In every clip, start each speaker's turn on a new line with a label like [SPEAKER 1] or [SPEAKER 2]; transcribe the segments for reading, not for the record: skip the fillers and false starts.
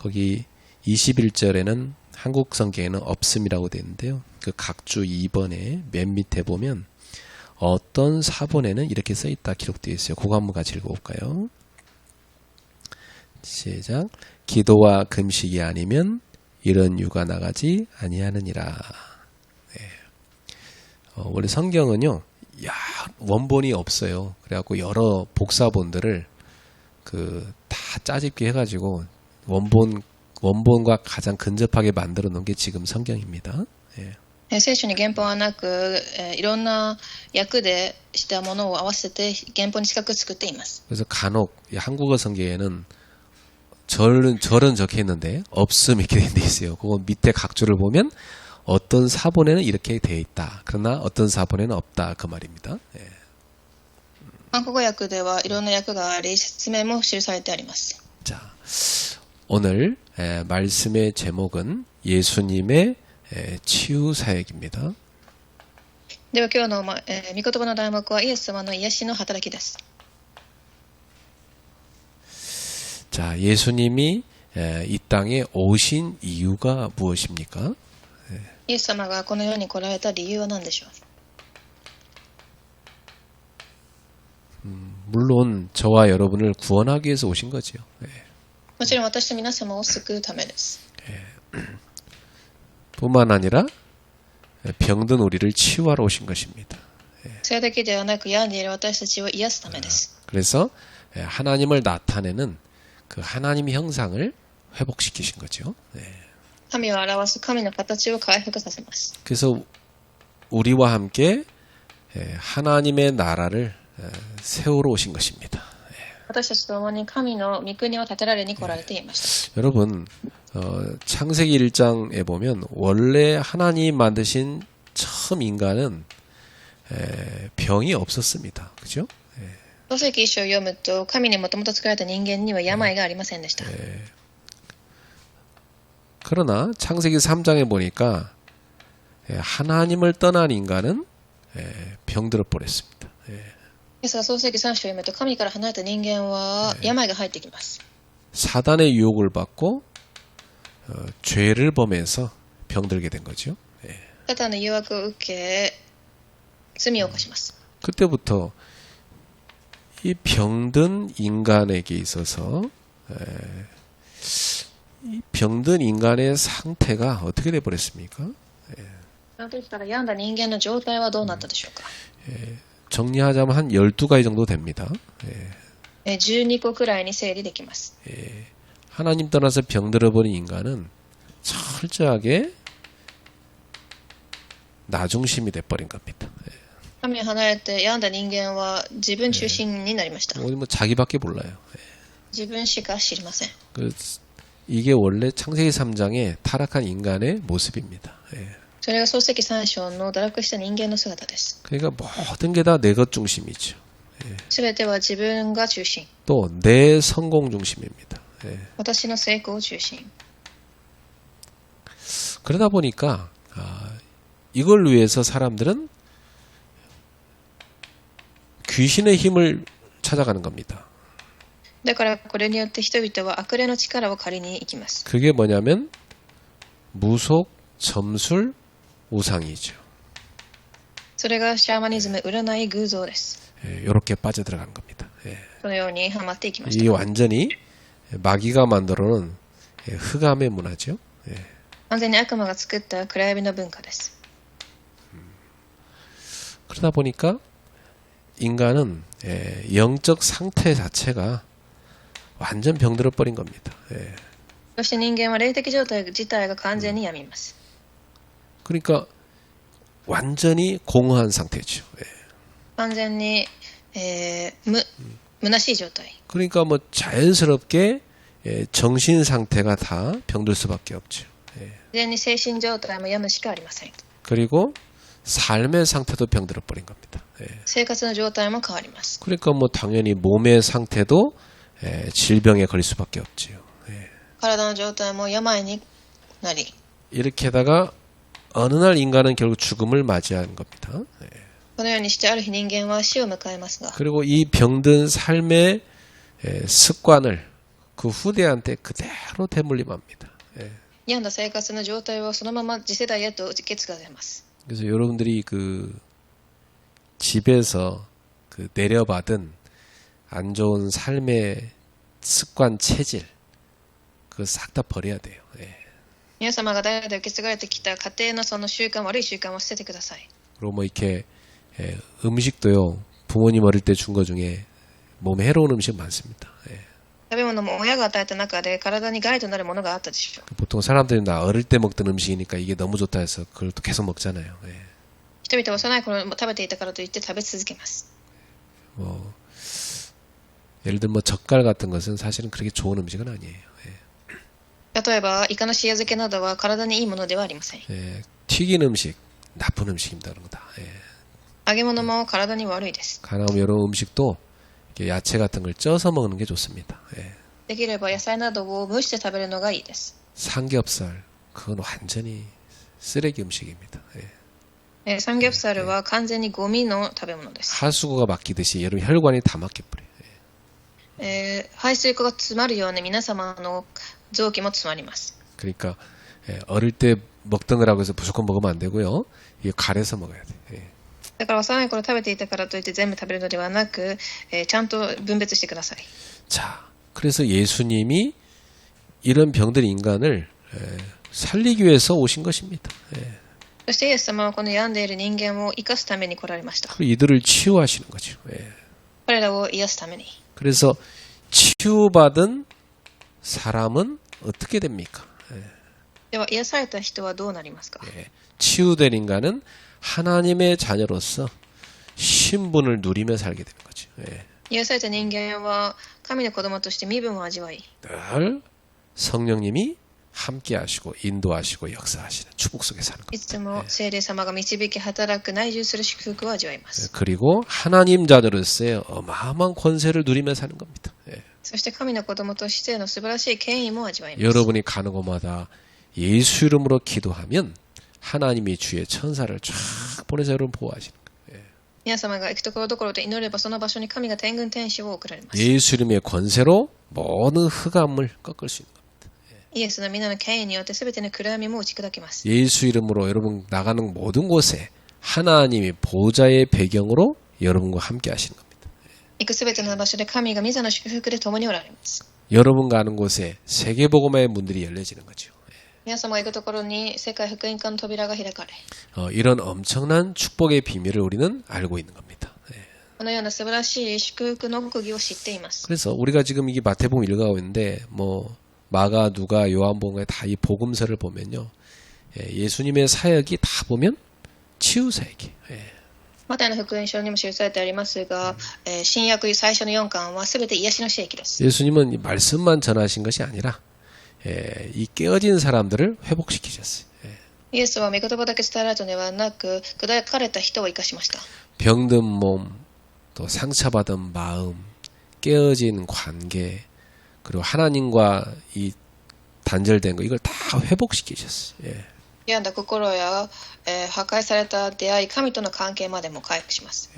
[SPEAKER 1] 거기 21절에는 한국 성경에는 없음이라고 되어 있는데요. 그 각주 2번에 맨 밑에 보면 어떤 사본에는 이렇게 써 있다 기록되어 있어요. 그거 한번 같이 읽어볼까요? 시작. 기도와 금식이 아니면 이런 유가 나가지 아니하느니라. 네. 원래 성경은요, 원본이 없어요. 그래갖고 여러 복사본들을 다 짜집기 해가지고 원본과 가장 근접하게 만들어 놓은 게 지금 성경입니다. 예.
[SPEAKER 2] 聖書に原本はなく、いろんな訳でしたものを合わせて原本に近く作っています。
[SPEAKER 1] 그래서 간혹 한국어 성경에는 절은 적혀 있는데 없음 이렇게 돼 있어요. 그거 밑에 각주를 보면 어떤 사본에는 이렇게 돼 있다. 그러나 어떤 사본에는 없다. 그 말입니다. 예.
[SPEAKER 2] 韓国語訳ではいろんな訳があり、説明も記されてあります。
[SPEAKER 1] 자, 오늘 말씀의 제목은 예수님의 치유 사역입니다.
[SPEAKER 2] では今日の、御言葉の題目はイエス様の癒しの働きです。
[SPEAKER 1] 자, 예수님이 이 땅에 오신 이유가 무엇입니까?
[SPEAKER 2] イエス様がこの世に来られた理由は何でしょう。
[SPEAKER 1] 물론 저와 여러분을 구원하기 위해서 오신 거죠.
[SPEAKER 2] もちろん私と皆様を救うためです。
[SPEAKER 1] 뿐만 아니라 병든 우리를 치유하러 오신 것입니다.
[SPEAKER 2] それだけではなく、病んでいる私たちを癒すためです。
[SPEAKER 1] 그래서 하나님을 나타내는 그 하나님의 형상을 회복시키신 거죠.
[SPEAKER 2] 神を表す神の形を回復させます。
[SPEAKER 1] 그래서 우리와 함께 하나님의 나라를 세우러 오신 것입니다.
[SPEAKER 2] 私たちと共に神の御国を建てられに来られていました。
[SPEAKER 1] 여러분, 창세기 1장에 보면 원래 하나님 만드신 처음 인간은 병이 없었습니다. 그죠?
[SPEAKER 2] 創世記一章を読むと、神にもともと作られた人間には病がありませんでした。
[SPEAKER 1] 그러나 창세기 3장에 보니까 하나님을 떠난 인간은 병들어 버렸습니다.
[SPEAKER 2] ですが創世記3章を読むと、神から離れた人間は病が入ってきます。
[SPEAKER 1] 사단의 유혹을 받고 죄를 범해서 병들게 된 거죠.
[SPEAKER 2] サタンの誘惑を受け、罪を犯します。
[SPEAKER 1] 그때부터 이 병든 인간에게 있어서 이 병든 인간의 상태가 어떻게 돼 버렸습니까?
[SPEAKER 2] その時から病んだ人間の状態はどうなったでしょうか。
[SPEAKER 1] 정리하자면 한 12가지 정도 됩니다.
[SPEAKER 2] 12個くらいに整理できます。
[SPEAKER 1] 하나님 떠나서 병들어버린 인간은 철저하게 나중심이 돼버린 겁니다.
[SPEAKER 2] 神を離れて病んだ人間は自分中心になりました。
[SPEAKER 1] 뭐 자기밖에 몰라요.
[SPEAKER 2] 自分しか知りません。
[SPEAKER 1] 이게 원래 창세기 3장의 타락한 인간의 모습입니다.
[SPEAKER 2] それが創世記3章の堕落した人間の姿です。
[SPEAKER 1] 그러니까 모든 게 다 내 것 중심이죠.
[SPEAKER 2] すべては自分が中心。
[SPEAKER 1] 또 내 성공 중심입니다.
[SPEAKER 2] 私の成功中心。
[SPEAKER 1] 그러다 보니까 이걸 위해서 사람들은 귀신의 힘을 찾아가는 겁니다.
[SPEAKER 2] だからこれによって人々は悪霊の力を借りに行きます。
[SPEAKER 1] 그게 뭐냐면 무속, 점술, 우상이죠.
[SPEAKER 2] それがシャーマニズム、占い、偶像です。
[SPEAKER 1] 이렇게 빠져들어간 겁니다.
[SPEAKER 2] このようにハマっていきました。
[SPEAKER 1] 이 완전히 마귀가 만들어놓은 흑암의 문화죠.
[SPEAKER 2] 完全に悪魔が作った暗闇の文化です。
[SPEAKER 1] 그러다 보니까 인간은 영적 상태 자체가 완전 병들어 버린 겁니다.
[SPEAKER 2] そして人間は霊的状態自体が完全に病みます。
[SPEAKER 1] 그러니까 완전히 공허한 상태죠.
[SPEAKER 2] 完全に、虚しい状態。
[SPEAKER 1] 그러니까 뭐 자연스럽게 정신 상태가 다 병들 수밖에 없죠.
[SPEAKER 2] 自然に精神状態も病むしかありません。
[SPEAKER 1] 그리고 삶의 상태도 병들어 버린 겁니다.
[SPEAKER 2] 生活の状態も変わります。
[SPEAKER 1] 그러니까 뭐 당연히 몸의 상태도 질병에 걸릴 수밖에 없지요.
[SPEAKER 2] 体の状態も病になり、
[SPEAKER 1] 이렇게 하다가 어느 날 인간은 결국 죽음을 맞이하는 겁니다.
[SPEAKER 2] このようにしてある日人間は死を迎えますが、
[SPEAKER 1] 그리고 이 병든 삶의 습관을 그 후대한테 그대로 대물림합니다. 예.
[SPEAKER 2] 病んだ生活の状態をそのまま次世代へと受け継がれます。
[SPEAKER 1] 그래서 여러분들이 그 집에서 그 내려받은 안 좋은 삶의 습관, 체질, 그거 싹 다 버려야 돼요. 예.
[SPEAKER 2] 皆様が代々受け継がれてきた家庭のその習慣、悪い習慣を捨ててください。
[SPEAKER 1] 그리고 뭐 이렇게 예, 음식도요. 부모님 어릴 때 준 거 중에 몸에 해로운 음식 많습니다. 예.
[SPEAKER 2] 食べ物も親が与えた中で体に害となるものがあったでしょう。
[SPEAKER 1] 보통 사람들이 나 어릴 때 먹던 음식이니까 이게 너무 좋다 해서 그걸 또 계속 먹잖아요. 예.
[SPEAKER 2] 人々は幼い頃食べていたからといって食べ続けます。
[SPEAKER 1] 뭐 예를 들면 뭐 젓갈 같은 것은 사실은 그렇게 좋은 음식은 아니에요. 예.
[SPEAKER 2] 例えばイカの塩漬けなどは体にいいものではありません。
[SPEAKER 1] 예. 튀긴 음식 나쁜 음식입니다. 그런 거다. 예.
[SPEAKER 2] 揚げ物も体に悪いです。
[SPEAKER 1] 가능하면 여러 음식도 이렇게 야채 같은 걸 쪄서 먹는 게 좋습니다. 예.
[SPEAKER 2] できれば野菜などを蒸して食べるのがいいです。
[SPEAKER 1] 삼겹살 그건 완전히 쓰레기 음식입니다. 예.
[SPEAKER 2] サムギョプサルは完全にゴミの食べ物です。
[SPEAKER 1] 하수구가 막히듯이 여러분 혈관이 다 막혀버려요. 예.
[SPEAKER 2] 排水溝が詰まるように皆様の臓器も詰まります。
[SPEAKER 1] 그러니까 예, 어릴 때 먹던 거라고 해서 무조건 먹으면 안 되고요. 이게 갈아서 먹어야 돼. 예.
[SPEAKER 2] だから幼い頃食べていたからといって全部食べるのではなく、ちゃんと分別してください。
[SPEAKER 1] 자, 그래서 예수님이 이런 병든 인간을 살리기 위해서 오신 것입니다. 예.
[SPEAKER 2] そしてイエス様はこの病んでいる人間を生かすために来られました。
[SPEAKER 1] 그리고 이들을 치유하시는 거죠. 예.
[SPEAKER 2] 彼らを癒すために。
[SPEAKER 1] 그래서 치유받은 사람은 어떻게 됩니까?
[SPEAKER 2] では癒された人はどうなりますか？
[SPEAKER 1] 예. 치유된 인간은 하나님의 자녀로서 신분을 누리며 살게 되는 거죠. 예.
[SPEAKER 2] 癒された人間は神の子供として身分を味わい、
[SPEAKER 1] 늘 성령님이 함께 하시고 인도하시고 역사하시는 축복 속에 사는
[SPEAKER 2] いつ
[SPEAKER 1] 겁니다.
[SPEAKER 2] も聖霊様が導き働く内住する祝福を味わいま
[SPEAKER 1] 예.
[SPEAKER 2] す。
[SPEAKER 1] 그리고 하나님 자녀로서의 어마어마한 권세를 누리며 사는 겁니다. 예.
[SPEAKER 2] そして神の子供としての素晴らしい権威も味わいます。
[SPEAKER 1] 여러분이 가는 곳마다 예수 이름으로 기도하면 하나님이 주의 천사를 쫙 보내서 여러분 보호하시는 거예요.
[SPEAKER 2] 皆様が行くところどころで祈ればその場所に神が天軍天使を送られます。
[SPEAKER 1] 예수 이름의 권세로 모든 흑암을 꺾을 수 있는 겁니다.
[SPEAKER 2] イエスの皆の権威によって全ての暗闇も打ち砕きます。
[SPEAKER 1] 예수 이름으로 여러분 나가는 모든 곳에 하나님이 보좌의 배경으로 여러분과 함께 하시는 겁니다.
[SPEAKER 2] 行く全ての場所で神が御座の祝福で共におられます。
[SPEAKER 1] 여러분 가는 곳에 세계복음화의 문들이 열려지는 거죠.
[SPEAKER 2] 皆様が行くところに世界福音化の扉が開かれ、
[SPEAKER 1] 이런 엄청난 축복의 비밀을 우리는 알고 있는 겁니다.
[SPEAKER 2] このような素晴らしい祝福の奥義を知っています。
[SPEAKER 1] 그래서 우리가 지금 이게 마태복음 읽어가고 있는데 뭐 마가, 누가, 요한복음에 다 이 복음서를 보면요, 예수님의 사역이 다 보면 치유 사역이에요.
[SPEAKER 2] マタイの福音書にも記されてありますが、新約最初の4巻は全て癒しの聖域です。
[SPEAKER 1] 예수님은 이 말씀만 전하신 것이 아니라 이 깨어진 사람들을 회복시키셨어요.
[SPEAKER 2] イエスは御言葉だけ伝えられたのではなく、砕かれた人を生かしました。
[SPEAKER 1] 병든 몸, 또 상처받은 마음, 깨어진 관계, 그리고 하나님과 이 단절된 거 이걸 다 회복시키셨어요. 예.
[SPEAKER 2] 病んだ心や、破壊された出会い、神との関係までも回復します。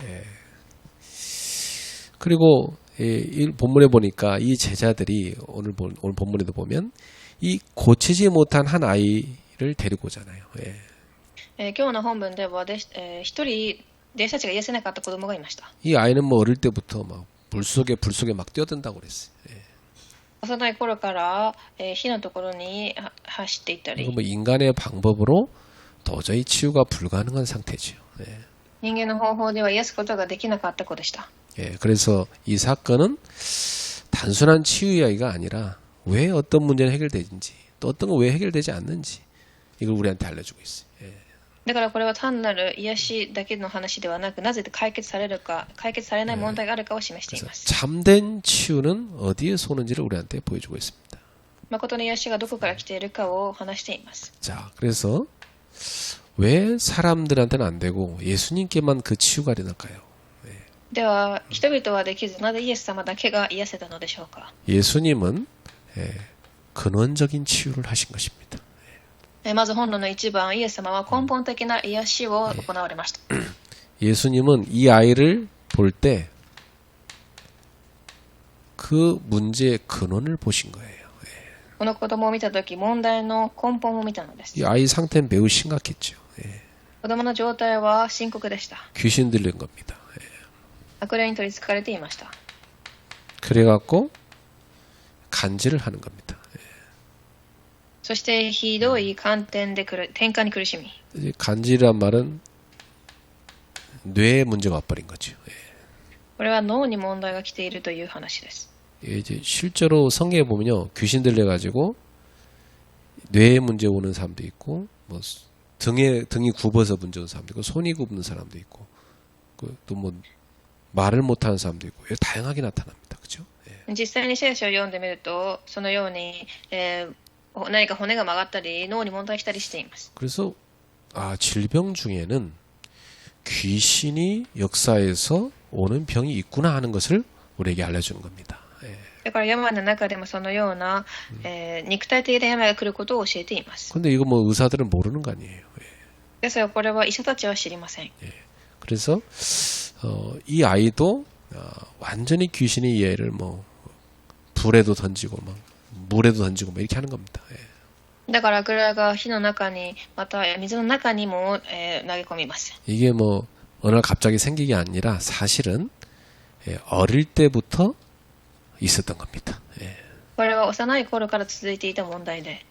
[SPEAKER 1] 그리고 이 본문에 보니까 이 제자들이 오늘 본문에도 보면 이 고치지 못한 한 아이를 데리고 오잖아요. 예.
[SPEAKER 2] 今日の本文では一人弟子たちが癒せなかった子供がいました。
[SPEAKER 1] 이 아이는 뭐 어릴 때부터 막 불 속에 막 뛰어든다고 그랬어요. 예.
[SPEAKER 2] 幼い頃から火のところに走っていったり、
[SPEAKER 1] 이거 뭐 인간의 방법으로 도저히 치유가 불가능한 상태죠. 예.
[SPEAKER 2] 人間の方法では癒すことができなかった子でした。
[SPEAKER 1] 예, 그래서 이 사건은 단순한 치유 이야기가 아니라 왜 어떤 문제는 해결되는지 또 어떤 거 왜 해결되지 않는지 이걸 우리한테 알려주고 있어요. 예.
[SPEAKER 2] だからこれは単なる癒しだけの話ではなく、なぜ解決されるか、解決されない問題があるかを示してい
[SPEAKER 1] 그래서
[SPEAKER 2] ます。
[SPEAKER 1] 참된 치유는 어디에서 오는지를 우리한테 보여주고 있습니다.
[SPEAKER 2] 誠の癒しがどこから来ているかを話しています。
[SPEAKER 1] 자, 그래서 왜 사람들한테는 안 되고 예수님께만 그 치유가 되나까요?
[SPEAKER 2] では、人々はできず、なぜイエス様だけが癒せたのでしょうか。
[SPEAKER 1] 예수님은 근원적인 치유를 하신 것입니다.
[SPEAKER 2] まず本論の一番、イエス様は根本的な癒しを行われました。
[SPEAKER 1] 예수님은 이 아이를 볼 때 그 그 문제의 근원을 보신 거예요.
[SPEAKER 2] この子供を見たとき、問題の根本を見たのです。
[SPEAKER 1] 이 아이 상태는 매우 심각했죠.
[SPEAKER 2] 子供の状態は深刻でした。
[SPEAKER 1] 귀신 들린 겁니다.
[SPEAKER 2] 悪霊に取り憑かれていました。
[SPEAKER 1] 그래갖고 간질을 하는 겁니다.
[SPEAKER 2] そしてひどい観点で転換に苦しみ、
[SPEAKER 1] 이제 간질이란 말은 뇌에 문제가 와버린 거죠.
[SPEAKER 2] これは脳に問題が来ているという話です。
[SPEAKER 1] 이제 실제로 성경에 보면요, 귀신 들려가지고 뇌에 문제 오는 사람도 있고, 뭐 등이 굽어서 문제 오는 사람도 있고, 손이 굽는 사람도 있고, 또 뭐 말을 못하는 사람도 있고, 다양하게 나타납니다. 그죠?
[SPEAKER 2] 実際に聖書を読んでみると、そのように、何か骨が曲がったり、脳に問題が来たりしています。
[SPEAKER 1] 그래서 질병 중에는 귀신이 역사에서 오는 병이 있구나 하는 것을 우리에게 알려주는 겁니다.
[SPEAKER 2] だから病の中でもそのような、肉体的な病が来ることを教えています。
[SPEAKER 1] 근데 이거 뭐 의사들은 모르는 거 아니에요.
[SPEAKER 2] ですがこれは医者たちは知りません。
[SPEAKER 1] 그래서 이 아이도 완전히 귀신이 이 애를 뭐 불에도 던지고 막 물에도 던지고 막 이렇게 하는 겁니다.
[SPEAKER 2] だから悪霊が火の中にまた水の中にも、投げ込みます。
[SPEAKER 1] 이게 뭐 어느 날 갑자기 생긴 게 아니라 사실은 어릴 때부터 있었던 겁니다.
[SPEAKER 2] これは幼い頃から続いていた問題で、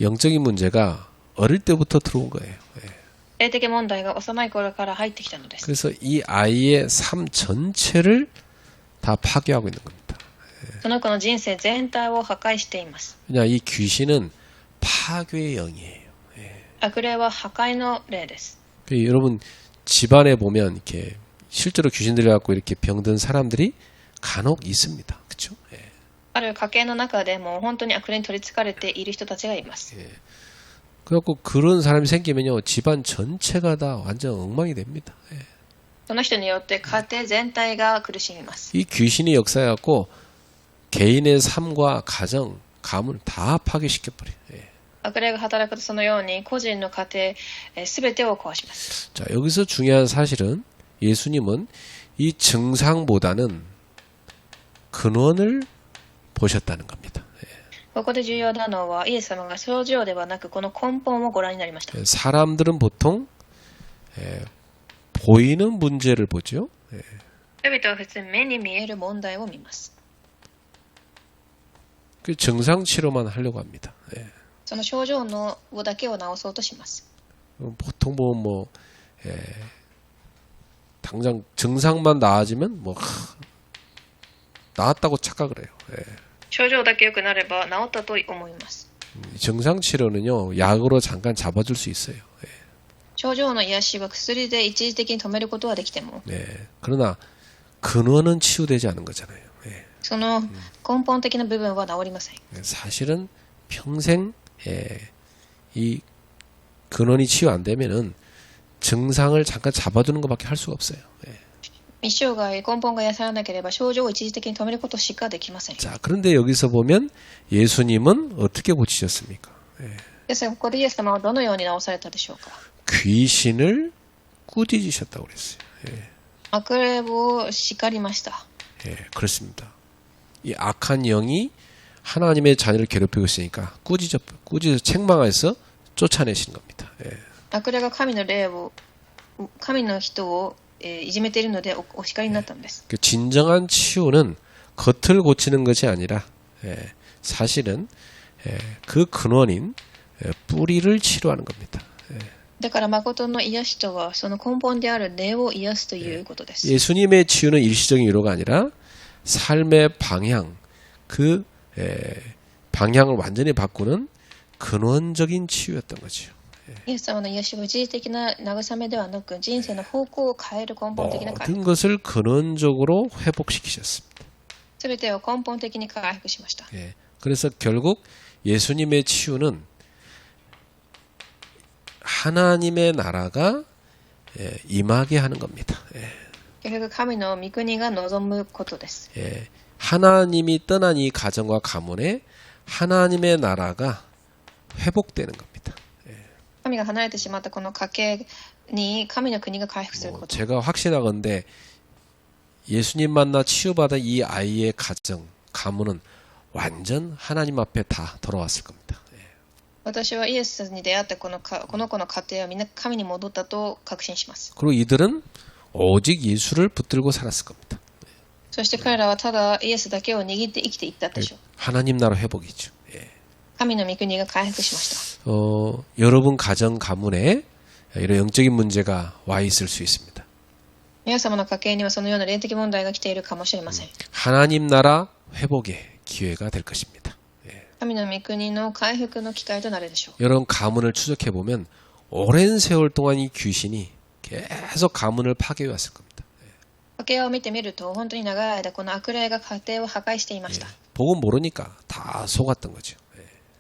[SPEAKER 1] 영적인 문제가 어릴 때부터 들어온 거예요.
[SPEAKER 2] 霊的問題が幼い頃から入ってきたのです。
[SPEAKER 1] 그래서 이 아이의 삶 전체를 다 파괴하고 있는 겁니다.
[SPEAKER 2] その子の人生全体を破壊しています。
[SPEAKER 1] 그냥 이 귀신은 파괴의 영이에요.
[SPEAKER 2] 悪霊は破壊の霊です。
[SPEAKER 1] 여러분 집안에 보면 이렇게 실제로 귀신 들려갖고 이렇게 병든 사람들이 간혹 있습니다. 그렇죠?
[SPEAKER 2] ある家系の中でも本当に悪霊に取り憑かれている人たちがいます。
[SPEAKER 1] 그래갖고 그런 사람이 생기면요 집안 전체가 다 완전 엉망이 됩니다.
[SPEAKER 2] その人によって家庭全体が苦しみます。
[SPEAKER 1] 이 귀신이 역사해갖고 개인의 삶과 가정, 가문 다 파괴시켜버려요.
[SPEAKER 2] 悪霊が働くとそのように個人の家庭すべてを壊します。
[SPEAKER 1] 자, 여기서 중요한 사실은 예수님은 이 증상보다는 근원을 보셨다는 겁니다.
[SPEAKER 2] ここで重要なのはイエス様が症状ではなくこの根本をご覧になりました。
[SPEAKER 1] 사람들은 보통 보이는 문제를 보죠.
[SPEAKER 2] 人々は普通目に見える問題を見ます。
[SPEAKER 1] 그 증상 치료만 하려고 합니다.
[SPEAKER 2] その症状のだけを治そうとします。
[SPEAKER 1] 보통 뭐 당장 증상만 나아지면 뭐 나았다고 착각을 해요.
[SPEAKER 2] 症状だけ良くなれば治ったと思います。
[SPEAKER 1] 증상 치료는요 약으로 잠깐 잡아줄 수 있어요.
[SPEAKER 2] 症状の癒しは薬で一時的に止めることはできても、
[SPEAKER 1] 그러나 근원은 치유되지 않은 거잖아요.
[SPEAKER 2] その根本的な部分は治りません。
[SPEAKER 1] 사실은 평생 이 근원이 치유 안 되면은 증상을 잠깐 잡아두는 것밖에 할 수가 없어요.
[SPEAKER 2] 一生涯根本が癒されなければ症状を一時的に止めることしかできません。
[SPEAKER 1] 자, 그런데 여기서 보면 예수님은 어떻게 고치셨습니까?
[SPEAKER 2] ですがここでイエス様はどのように治されたでしょうか。
[SPEAKER 1] 귀신을 꾸짖으셨다고 그랬어요.
[SPEAKER 2] 悪霊を叱りました。
[SPEAKER 1] 그렇습니다. 이 악한 영이 하나님의 자녀를 괴롭히고 있으니까 꾸짖어 책망해서 쫓아내시는 겁니다.
[SPEAKER 2] 悪霊が神の人をいじめているのでお叱りになったのです。
[SPEAKER 1] 그 진정한 치유는 겉을 고치는 것이 아니라 사실은 그 근원인 뿌리를 치료하는 겁니다.
[SPEAKER 2] だから誠の癒しとはその根本である根を癒すということです。
[SPEAKER 1] 예수님의 치유는 일시적인 위로가 아니라 삶의 방향, 그 방향을 완전히 바꾸는 근원적인 치유였던 거죠.
[SPEAKER 2] イエス様の癒しは一時的な慰めではなく人生の方向を変える根本的な回復。
[SPEAKER 1] 모든 것을 근원적으로 회복시키셨습니다.
[SPEAKER 2] すべてを根本的に回復しました。
[SPEAKER 1] 그래서 결국 예수님의 치유는 하나님의 나라가 임하게 하는 겁니다.
[SPEAKER 2] 結局神の御国が望むことです。
[SPEAKER 1] 하나님이 떠난 이 가정과 가문에 하나님의 나라가 회복되는 겁니다.
[SPEAKER 2] 神が離れてしまったこの家系に神の国が回復すること。
[SPEAKER 1] 제가 확신하건대 예수님 만나 치유받은 이 아이의 가정, 가문은 완전 하나님 앞에 다 돌아왔을 겁니다.
[SPEAKER 2] 私はイエスに出会ってこの子の家庭はみんな神に戻ったと確信します。
[SPEAKER 1] 그리고 이들은 오직 예수를 붙들고 살았을 겁니다.
[SPEAKER 2] そして彼らはただイエスだけを握って生きていったでしょう。
[SPEAKER 1] 하나님 나라 회복이죠.
[SPEAKER 2] 神の御国が回復しました。
[SPEAKER 1] 여러분 가정 가문에 이런 영적인 문제가 와 있을 수 있습니다.
[SPEAKER 2] 皆様の家計にはそのような霊的問題が来ているかもしれません。
[SPEAKER 1] 하나님 나라 회복의 기회가 될 것입니다.
[SPEAKER 2] 神の御国の回復の機会となるでしょう。
[SPEAKER 1] 여러분 가문을 추적해 보면 오랜 세월 동안 이 귀신이 계속 가문을 파괴해 왔을 겁니다.
[SPEAKER 2] 家計を見てみると本当に長い間この悪霊が家庭を破壊していました。
[SPEAKER 1] 복음 모르니까 다 속았던 거죠.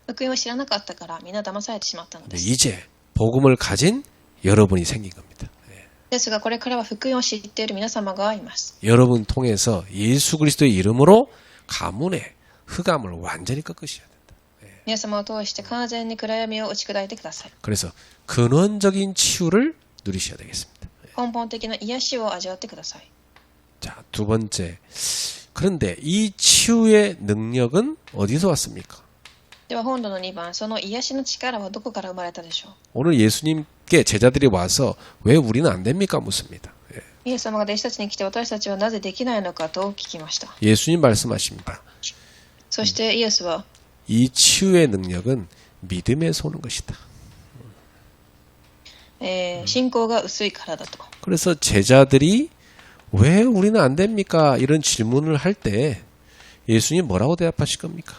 [SPEAKER 2] 福音を知らなかったからみんな騙されてしまったので
[SPEAKER 1] 근데
[SPEAKER 2] す。
[SPEAKER 1] 이제 복음을 가진 여러분이 생긴 겁니다.
[SPEAKER 2] ですがこれからは福音を知っている皆様がいます。
[SPEAKER 1] 여러분 통해서 예수 그리스도의 이름으로 가문의 흑암을 완전히 꺾으셔야 된다.
[SPEAKER 2] 皆様を通して完全に暗闇を打ち砕いてください。
[SPEAKER 1] 그래서 근원적인 치유를 누리셔야 되겠습니다.
[SPEAKER 2] 根本的な癒しを味わってください。
[SPEAKER 1] 자, 두 번째. 그런데 이 치유의 능력은 어디서 왔습니까?
[SPEAKER 2] では本土の2番、その癒しの力はどこから生まれたでしょう。
[SPEAKER 1] 오늘 예수님께 제자들이 와서 왜 우리는 안 됩니까? 묻습니다.
[SPEAKER 2] イエス様が弟子たちに来て私たちはなぜできないのかと聞きました。
[SPEAKER 1] 예수님 말씀하십니다.
[SPEAKER 2] そしてイエスは
[SPEAKER 1] 이 치유의 능력은 믿음에서 오는 것이다.
[SPEAKER 2] 信仰が薄いからだと。
[SPEAKER 1] 그래서 제자들이 왜 우리는 안 됩니까? 이런 질문을 할 때 예수님 뭐라고 대답하실 겁니까?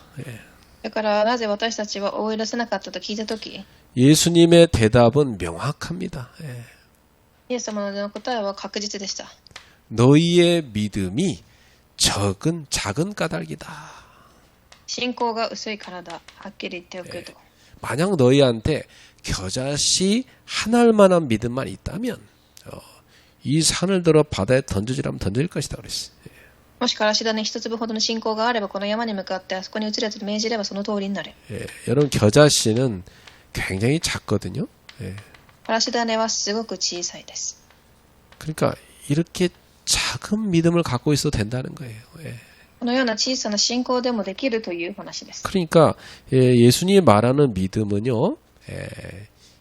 [SPEAKER 2] だからなぜ私たちは追い出せなかったと聞いたとき、
[SPEAKER 1] 예수님의 대답은 명확합니다.
[SPEAKER 2] イエス様の答えは確実でした。
[SPEAKER 1] 너희의 믿음이 작은 까닭이다.
[SPEAKER 2] 信仰が薄いからだ。はっきり言っておくと。
[SPEAKER 1] 만약 너희한테 겨자씨 한 알만한 믿음만 있다면 이 산을 들어 바다에 던져지라면 던질 것이다 그랬어요.
[SPEAKER 2] もしからし種一粒ほどの信仰があればこの山に向かってあそこに移れと命じればその通りになる。
[SPEAKER 1] 여러분 겨자씨는 굉장히 작거든요.
[SPEAKER 2] からし種はすごく小さいです。
[SPEAKER 1] 그러니까 이렇게 작은 믿음을 갖고 있어도 된다는 거예요.
[SPEAKER 2] このような小さな信仰でもできるという話です。
[SPEAKER 1] 그러니까 예수님이 말하는 믿음은요,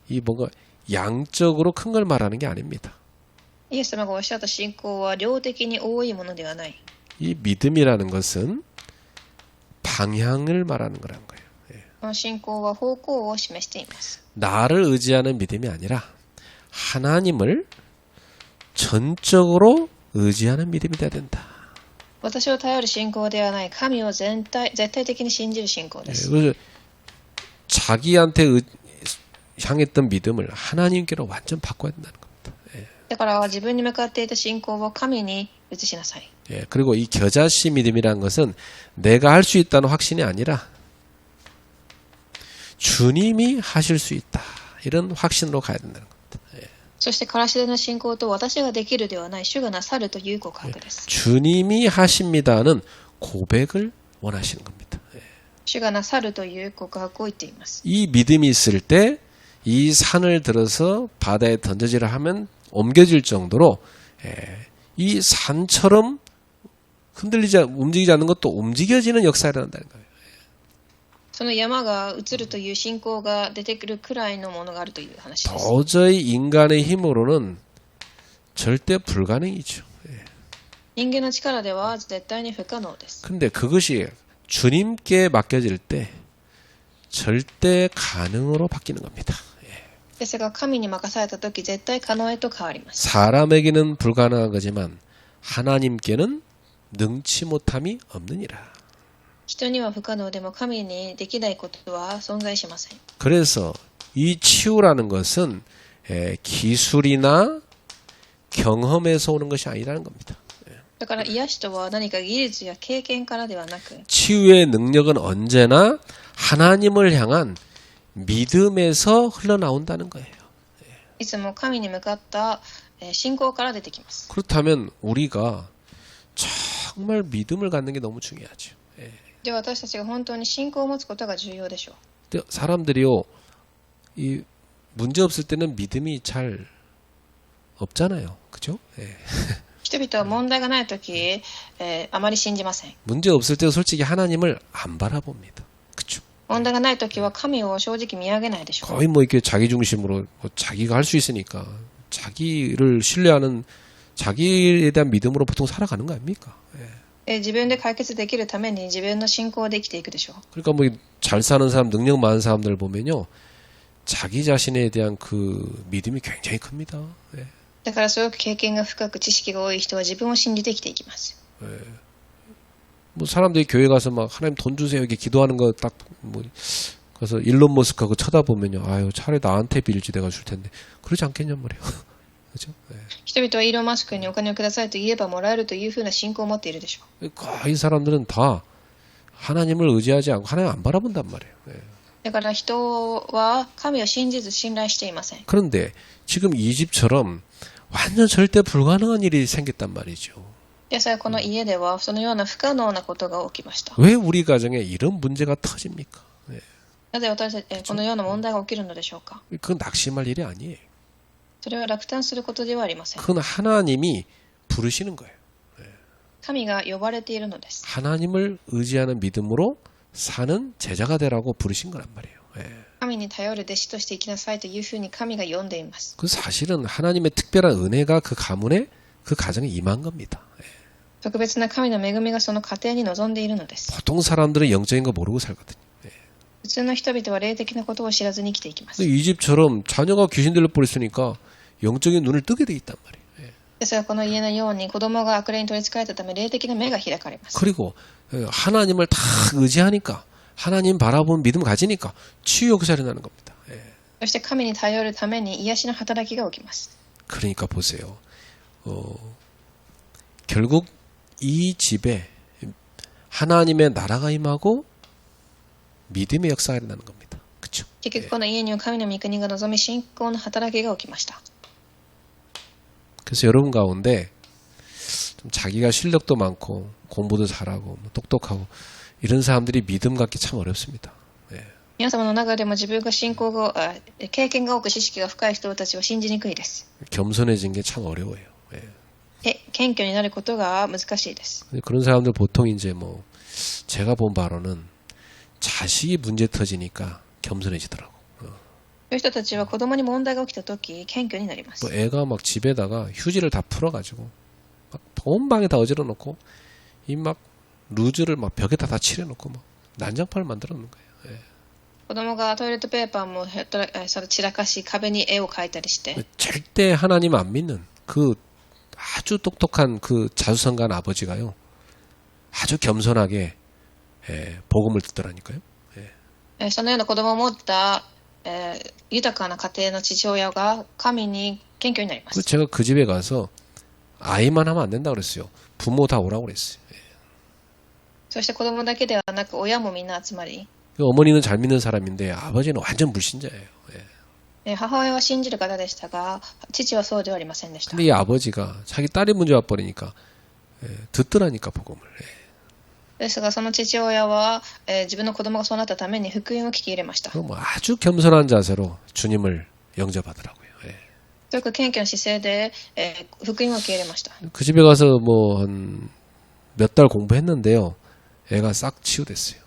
[SPEAKER 1] 이 뭔가 양적으로 큰 걸 말하는 게 아닙니다.
[SPEAKER 2] イエス様がおっしゃった信仰は量的に多いものではない。
[SPEAKER 1] 이 믿음이라는 것은 방향을 말하는 거라는 거예요.
[SPEAKER 2] この信仰は方向を示しています。
[SPEAKER 1] 나를 의지하는 믿음이 아니라 하나님을 전적으로 의지하는 믿음이 돼야 된다.
[SPEAKER 2] 私を頼る信仰ではない、神を絶対的に信じる信仰です。
[SPEAKER 1] 그래서 자기한테 향했던 믿음을 하나님께로 완전 바꿔야 된다는 겁니다.
[SPEAKER 2] だから自分に向かっていた信仰を神に移しなさい。
[SPEAKER 1] 그리고 이 겨자씨 믿음이라는 것은 내가 할 수 있다는 확신이 아니라 주님이 하실 수 있다. 이런 확신으로 가야 된다는 겁니다.
[SPEAKER 2] そしてからし種の信仰と私ができるではない、主がなさるという告白です。
[SPEAKER 1] 주님이 하십니다는 고백을 원하시는 겁니다.
[SPEAKER 2] 主がなさるという告白を言っています。
[SPEAKER 1] 이 믿음이 있을 때 이 산을 들어서 바다에 던져지라 하면 옮겨질 정도로 이 산처럼 움직이지 않는 것도 움직여지는 역사가 일어난다는 거예요.
[SPEAKER 2] その山が移るという信仰が出てくるくらいのものがあるという話です。
[SPEAKER 1] 도저히 인간의 힘으로는 절대 불가능이죠.
[SPEAKER 2] 人間の力では絶対に不可能です。
[SPEAKER 1] 근데 그것이 주님께 맡겨질 때 절대 가능으로 바뀌는 겁니다.
[SPEAKER 2] ですが神に任されたとき絶対可能へと変わります。
[SPEAKER 1] 사람에게는 불가능한 거지만 하나님께는 능치 못함이 없느니라.
[SPEAKER 2] 人には不可能でも神にできないことは存在しません。
[SPEAKER 1] 그래서 이 치유라는 것은 기술이나 경험에서 오는 것이 아니라는 겁니다.
[SPEAKER 2] だから癒しとは何か技術や経験からではなく、
[SPEAKER 1] 치유의 능력은 언제나 하나님을 향한 믿음에서 흘러나온다는 거예요.
[SPEAKER 2] いつも神に向かった信仰から出てきます。
[SPEAKER 1] 그렇다면 우리가 정말 믿음을 갖는 게 너무 중요하죠.
[SPEAKER 2] では私たちが本当に信仰を持つことが重要でしょう。
[SPEAKER 1] 근데 사람들이요, 이 문제 없을 때는 믿음이 잘 없잖아요, 그죠?
[SPEAKER 2] 人人々は問題がないとき、あまり信じません。
[SPEAKER 1] 문제 없을 때 솔직히 하나님을 안 바라봅니다. 그쵸?
[SPEAKER 2] 問題がないときは神を正直見上げないでしょう。
[SPEAKER 1] 거의 뭐 이렇게 자기 중심으로 뭐 자기가 할 수 있으니까 자기를 신뢰하는 자기에 대한 믿음으로 보통 살아가는 거 아닙니까? 예.
[SPEAKER 2] 自分で解決できるために自分の信仰で生きていくでしょう。
[SPEAKER 1] 그러니까 뭐 잘 사는 사람, 능력 많은 사람들 보면요, 자기 자신에 대한 그 믿음이 굉장히 큽니다. 예.
[SPEAKER 2] だからすごく経験が深く知識が多い人は自分を信じて生きていきます。
[SPEAKER 1] 뭐 사람들이 교회 가서 막 하나님 돈 주세요 이렇게 기도하는 거 딱 뭐 가서 일론 머스크하고 쳐다보면요, 아유 차라리 나한테 빌지 내가 줄 텐데 그러지 않겠냔 말이에요. 그렇죠? 예.
[SPEAKER 2] 人々はイーロン・マスクにお金をくださいと言えばもらえるというふうな信仰を持っているでしょう。
[SPEAKER 1] 이 사람들은 다 하나님을 의지하지 않고 하나님 안 바라본단 말이에요. 예.
[SPEAKER 2] だから人は神を信じず信頼していません。
[SPEAKER 1] 그런데 지금 이 집처럼 완전 절대 불가능한 일이 생겼단 말이죠.
[SPEAKER 2] ですがこの家ではそのような不可能なことが起きました。
[SPEAKER 1] 왜 우리 가정에 이런 문제가 터집니까? 예.
[SPEAKER 2] なぜ私たちこのような問題が起きるのでしょうか。
[SPEAKER 1] 그건 낙심할 일이 아니에요.
[SPEAKER 2] それは落胆することではありません。
[SPEAKER 1] 그건 하나님이 부르시는 거예요.
[SPEAKER 2] 神が呼ばれているのです。
[SPEAKER 1] 하나님을 의지하는 믿음으로 사는 제자가 되라고 부르신 거란 말이에요. 예.
[SPEAKER 2] 神に頼る弟子として生きなさいというふうに神が呼んでいます。
[SPEAKER 1] 그 사실은 하나님의 특별한 은혜가 그 가문에 그 가정에 임한 겁니다. 예.
[SPEAKER 2] 特別な神の恵みがその家庭に臨んでいるのです。
[SPEAKER 1] 보통 사람들은 영적인 거 모르고 살거든요.
[SPEAKER 2] 普通の人々は霊的なことを知らずに生きていきます。
[SPEAKER 1] 이 집처럼 자녀가 귀신 들려 버렸으니까 영적인 눈을 뜨게 돼 있단 말이에요. 예.
[SPEAKER 2] ですがこの家のように子供が悪霊に取り憑かれたため霊的な目が開かれます。
[SPEAKER 1] 그리고 하나님을 다 의지하니까 하나님 바라보는 믿음 가지니까 치유 역사를 나는 겁니다. 예.
[SPEAKER 2] そして神に頼るために癒しの働きが起きます。
[SPEAKER 1] 그러니까 보세요. 결국 이 집에 하나님의 나라가 임하고 믿음의 역사가 일어나는 겁니다. 그렇죠?
[SPEAKER 2] 結局この家には神の御国が望み信仰の働きが起きました。
[SPEAKER 1] 그래서 여러분 가운데 좀 자기가 실력도 많고 공부도 잘하고 똑똑하고 이런 사람들이 믿음 갖기 참 어렵습니다. 예.
[SPEAKER 2] 皆様の中でも自分が信仰が経験が多く知識が深い人たちは信じにくいです。
[SPEAKER 1] 겸손해진 게 참 어려워요. 예.
[SPEAKER 2] 謙虚になることが難しいです。
[SPEAKER 1] 그런 사람들 보통 이제 뭐 제가 본 바로는 자식이 문제 터지니까 겸손해지더라고.
[SPEAKER 2] そういう人たちは子供に問題が起きたとき謙虚になります。
[SPEAKER 1] 또 애가 막 집에다가 휴지를 다 풀어가지고 막 온 방에 다 어지러놓고 이 막 루즈를 막 벽에다 다 칠해놓고 막 난장판을 만들어 놓는 거예요. 예.
[SPEAKER 2] 子供がトイレットペーパーも散らかし壁に絵を描いたりして
[SPEAKER 1] 절대 하나님 안 믿는 그 아주 똑똑한 그 자수성가한 아버지가요 아주 겸손하게 복음을 듣더라니까요.
[SPEAKER 2] そのような子供を持った、豊かな家庭の父親が神に謙虚になります。
[SPEAKER 1] 제가 그 집에 가서 아이만 하면 안 된다 그랬어요. 부모 다 오라고 그랬어요.
[SPEAKER 2] そして子供だけではなく親もみんな集まり
[SPEAKER 1] 어머니는 잘 믿는 사람인데 아버지는 완전 불신자예요.
[SPEAKER 2] 母親は信じる方でしたが父はそうではありませんでした。
[SPEAKER 1] 근데 이 아버지가 자기 딸이 문제 와버리니까 듣더라니까 복음을.
[SPEAKER 2] ですがその父親は、自分の子供がそうなったために福音を聞き入れました。
[SPEAKER 1] 그럼 아주 겸손한 자세로 주님을 영접하더라고요.
[SPEAKER 2] すごく謙虚な姿勢で、福音を受け入れました。
[SPEAKER 1] 그 집에 가서 뭐 한 몇 달 공부했는데요. 애가 싹 치유됐어요.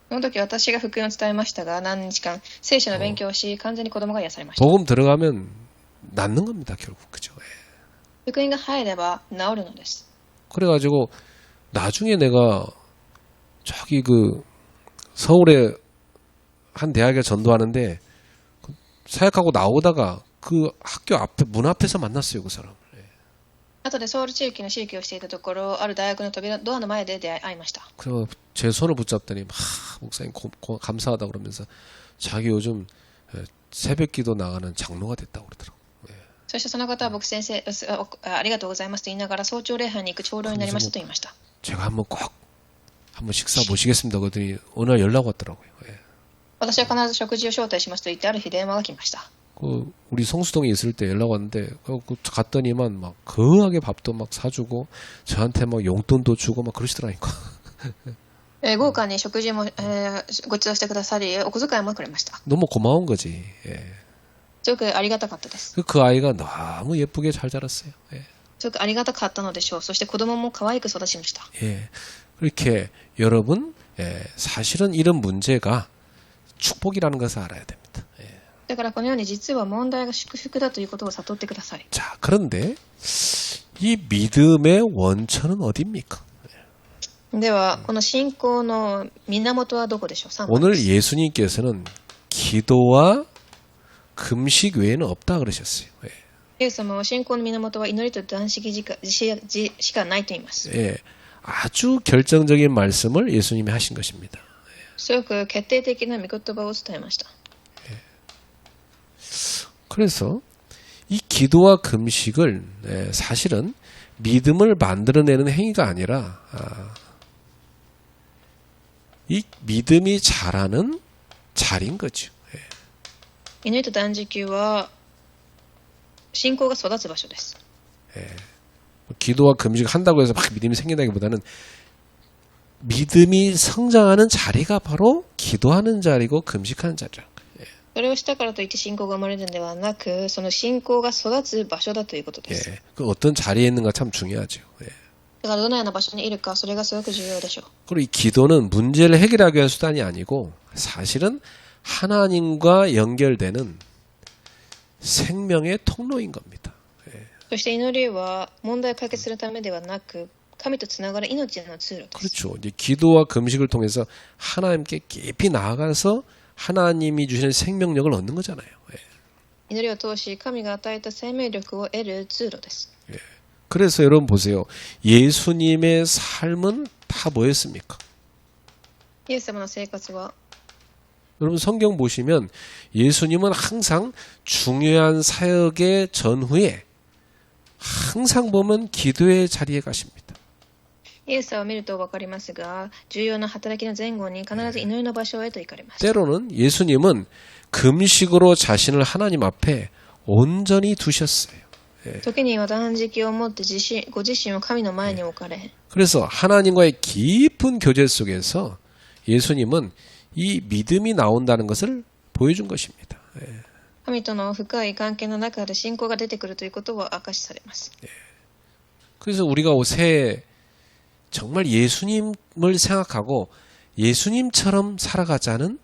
[SPEAKER 2] その時私が福音を伝えましたが何日間聖書の勉強をし完全に子供が癒されました。
[SPEAKER 1] 복음 들어가면 낫는 겁니다. 결국 그죠.
[SPEAKER 2] 福音が入れば治るのです。
[SPEAKER 1] 그래가지고 나중에 내가 저기 그 서울에 한 대학에 전도하는데 사역하고 나오다가 그 학교 앞에 문 앞에서 만났어요. 그 사람.
[SPEAKER 2] 後でソウル地域の地域をしていたところある大学の扉ドアの前で出会いました。
[SPEAKER 1] 그래서 제 손을 붙잡더니 목사님 감사하다 그러면서 자기 요즘 새벽기도 나가는 장로가 됐다고 그러더라고요.
[SPEAKER 2] そしてその方は僕先生ありがとうございますと言いながら早朝礼拝に行く長老になりましたと言いました。
[SPEAKER 1] 제가 한번 식사 모시겠습니다. 그랬더니 어느 날 연락 왔더라고요.
[SPEAKER 2] 私は必ず食事を招待しますと言ってある日電話が来ました。
[SPEAKER 1] 우리 성수동에 있을 때 연락 왔는데 갔더니만 막 거하게 밥도 막 사주고 저한테 막 용돈도 주고 막 그러시더라니까.
[SPEAKER 2] 豪華に食事も、ご馳走してくださりお小遣いもくれました。
[SPEAKER 1] 너무 고마운 거지. 예.
[SPEAKER 2] すごくありがたかったです。
[SPEAKER 1] 그 아이가 너무 예쁘게 잘 자랐어요. 예.
[SPEAKER 2] すごくありがたかったのでしょう。そして子供も可愛く育ちました。
[SPEAKER 1] 예. 그렇게 여러분, 사실은 이런 문제가 축복이라는 것을 알아야 됩니다. 예.
[SPEAKER 2] だからこのように実は問題が祝福だということを悟ってください。
[SPEAKER 1] 자, 그런데 이 믿음의 원천은 어디입니까?
[SPEAKER 2] では、この信仰の源はどこでしょう？ 3番
[SPEAKER 1] 오늘
[SPEAKER 2] です。
[SPEAKER 1] 예수님께서는 기도와 금식 외에는 없다 그러셨어요. 예.
[SPEAKER 2] イエス様は信仰の源は祈りと断食しかないと言います。
[SPEAKER 1] 예. 아주 결정적인 말씀을 예수님이 하신 것입니다.
[SPEAKER 2] すごく決定的な御言葉を伝えました。
[SPEAKER 1] 그래서 이 기도와 금식을 사실은 믿음을 만들어내는 행위가 아니라 이 믿음이 자라는 자리인 거죠.
[SPEAKER 2] 祈りと断食は信仰が育つ場所です。
[SPEAKER 1] 기도와 금식을 한다고 해서 막 믿음이 생긴다기보다는 믿음이 성장하는 자리가 바로 기도하는 자리고 금식하는 자리라.
[SPEAKER 2] それをしたからといって信仰が生まれるのではなく、その信仰が育つ場所だということです。
[SPEAKER 1] 그 어떤 자리에 있는가 참 중요하죠.
[SPEAKER 2] だからどのような場所にいるか、それがすごく重要でしょう。
[SPEAKER 1] 그리고 이 기도는 문제를 해결하기 위한 수단이 아니고 사실은 하나님과 연결되는 생명의 통로인 겁니다.
[SPEAKER 2] そして祈りは問題を解決するためではなく、神とつながる命の通路です。
[SPEAKER 1] 그렇죠. 이제 기도와 금식을 통해서 하나님께 깊이 나아가서 하나님이 주시는 생명력을 얻는 거잖아요.
[SPEAKER 2] 祈りを通し、神が与えた生命力を得る通路です。
[SPEAKER 1] 그래서 여러분 보세요. 예수님의 삶은 다 뭐였습니까?
[SPEAKER 2] イエス様の生活は、
[SPEAKER 1] 여러분 성경 보시면 예수님은 항상 중요한 사역의 전후에 항상 보면 기도의 자리에 가십니다.
[SPEAKER 2] イエスを見ると分かりますが、重要な働きの前後に必ず祈りの場所へと行かれます。
[SPEAKER 1] 때로는 예수님은 금식으로 자신을 하나님 앞에 온전히 두셨어요.
[SPEAKER 2] 時には断食をもってご自身を神の前に置かれ、
[SPEAKER 1] 그래서 하나님과의 깊은 교제 속에서 예수님은 이 믿음이 나온다는 것을 보여준 것입니다.
[SPEAKER 2] 神との深い関係の中で信仰が出てくるということを明かしされます。
[SPEAKER 1] 그래서 우리가 새해 정말 예수님을 생각하고 예수님처럼 살아가자는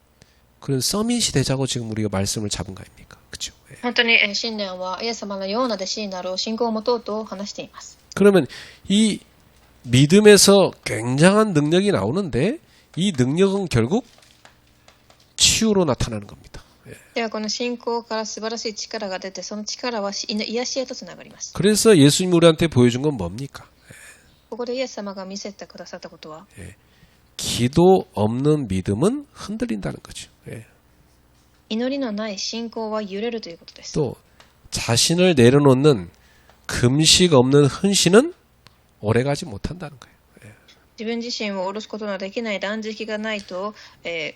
[SPEAKER 1] 그런 서밋이 되자고 지금 우리가 말씀을 잡은 거 아닙니까? 그렇죠?
[SPEAKER 2] 本当に新年はイエス様のような弟子になろう、信仰を持とうと話しています。
[SPEAKER 1] 그러면 이 믿음에서 굉장한 능력이 나오는데 이 능력은 결국 치유로 나타나는 겁니다.
[SPEAKER 2] ではこの信仰から素晴らしい力が出て、その力は癒しへとつながります。
[SPEAKER 1] 그래서 예수님 우리한테 보여준 건 뭡니까?
[SPEAKER 2] ここでイエス様が見せてくださったことは、
[SPEAKER 1] 기도 없는 믿음은 흔들린다는 거죠.
[SPEAKER 2] 祈りのない信仰は揺れるということです。
[SPEAKER 1] 또 자신을 내려놓는 금식 없는 헌신은 오래가지 못한다는 거예요.
[SPEAKER 2] 自分自身を下ろすことのできない断食がないと、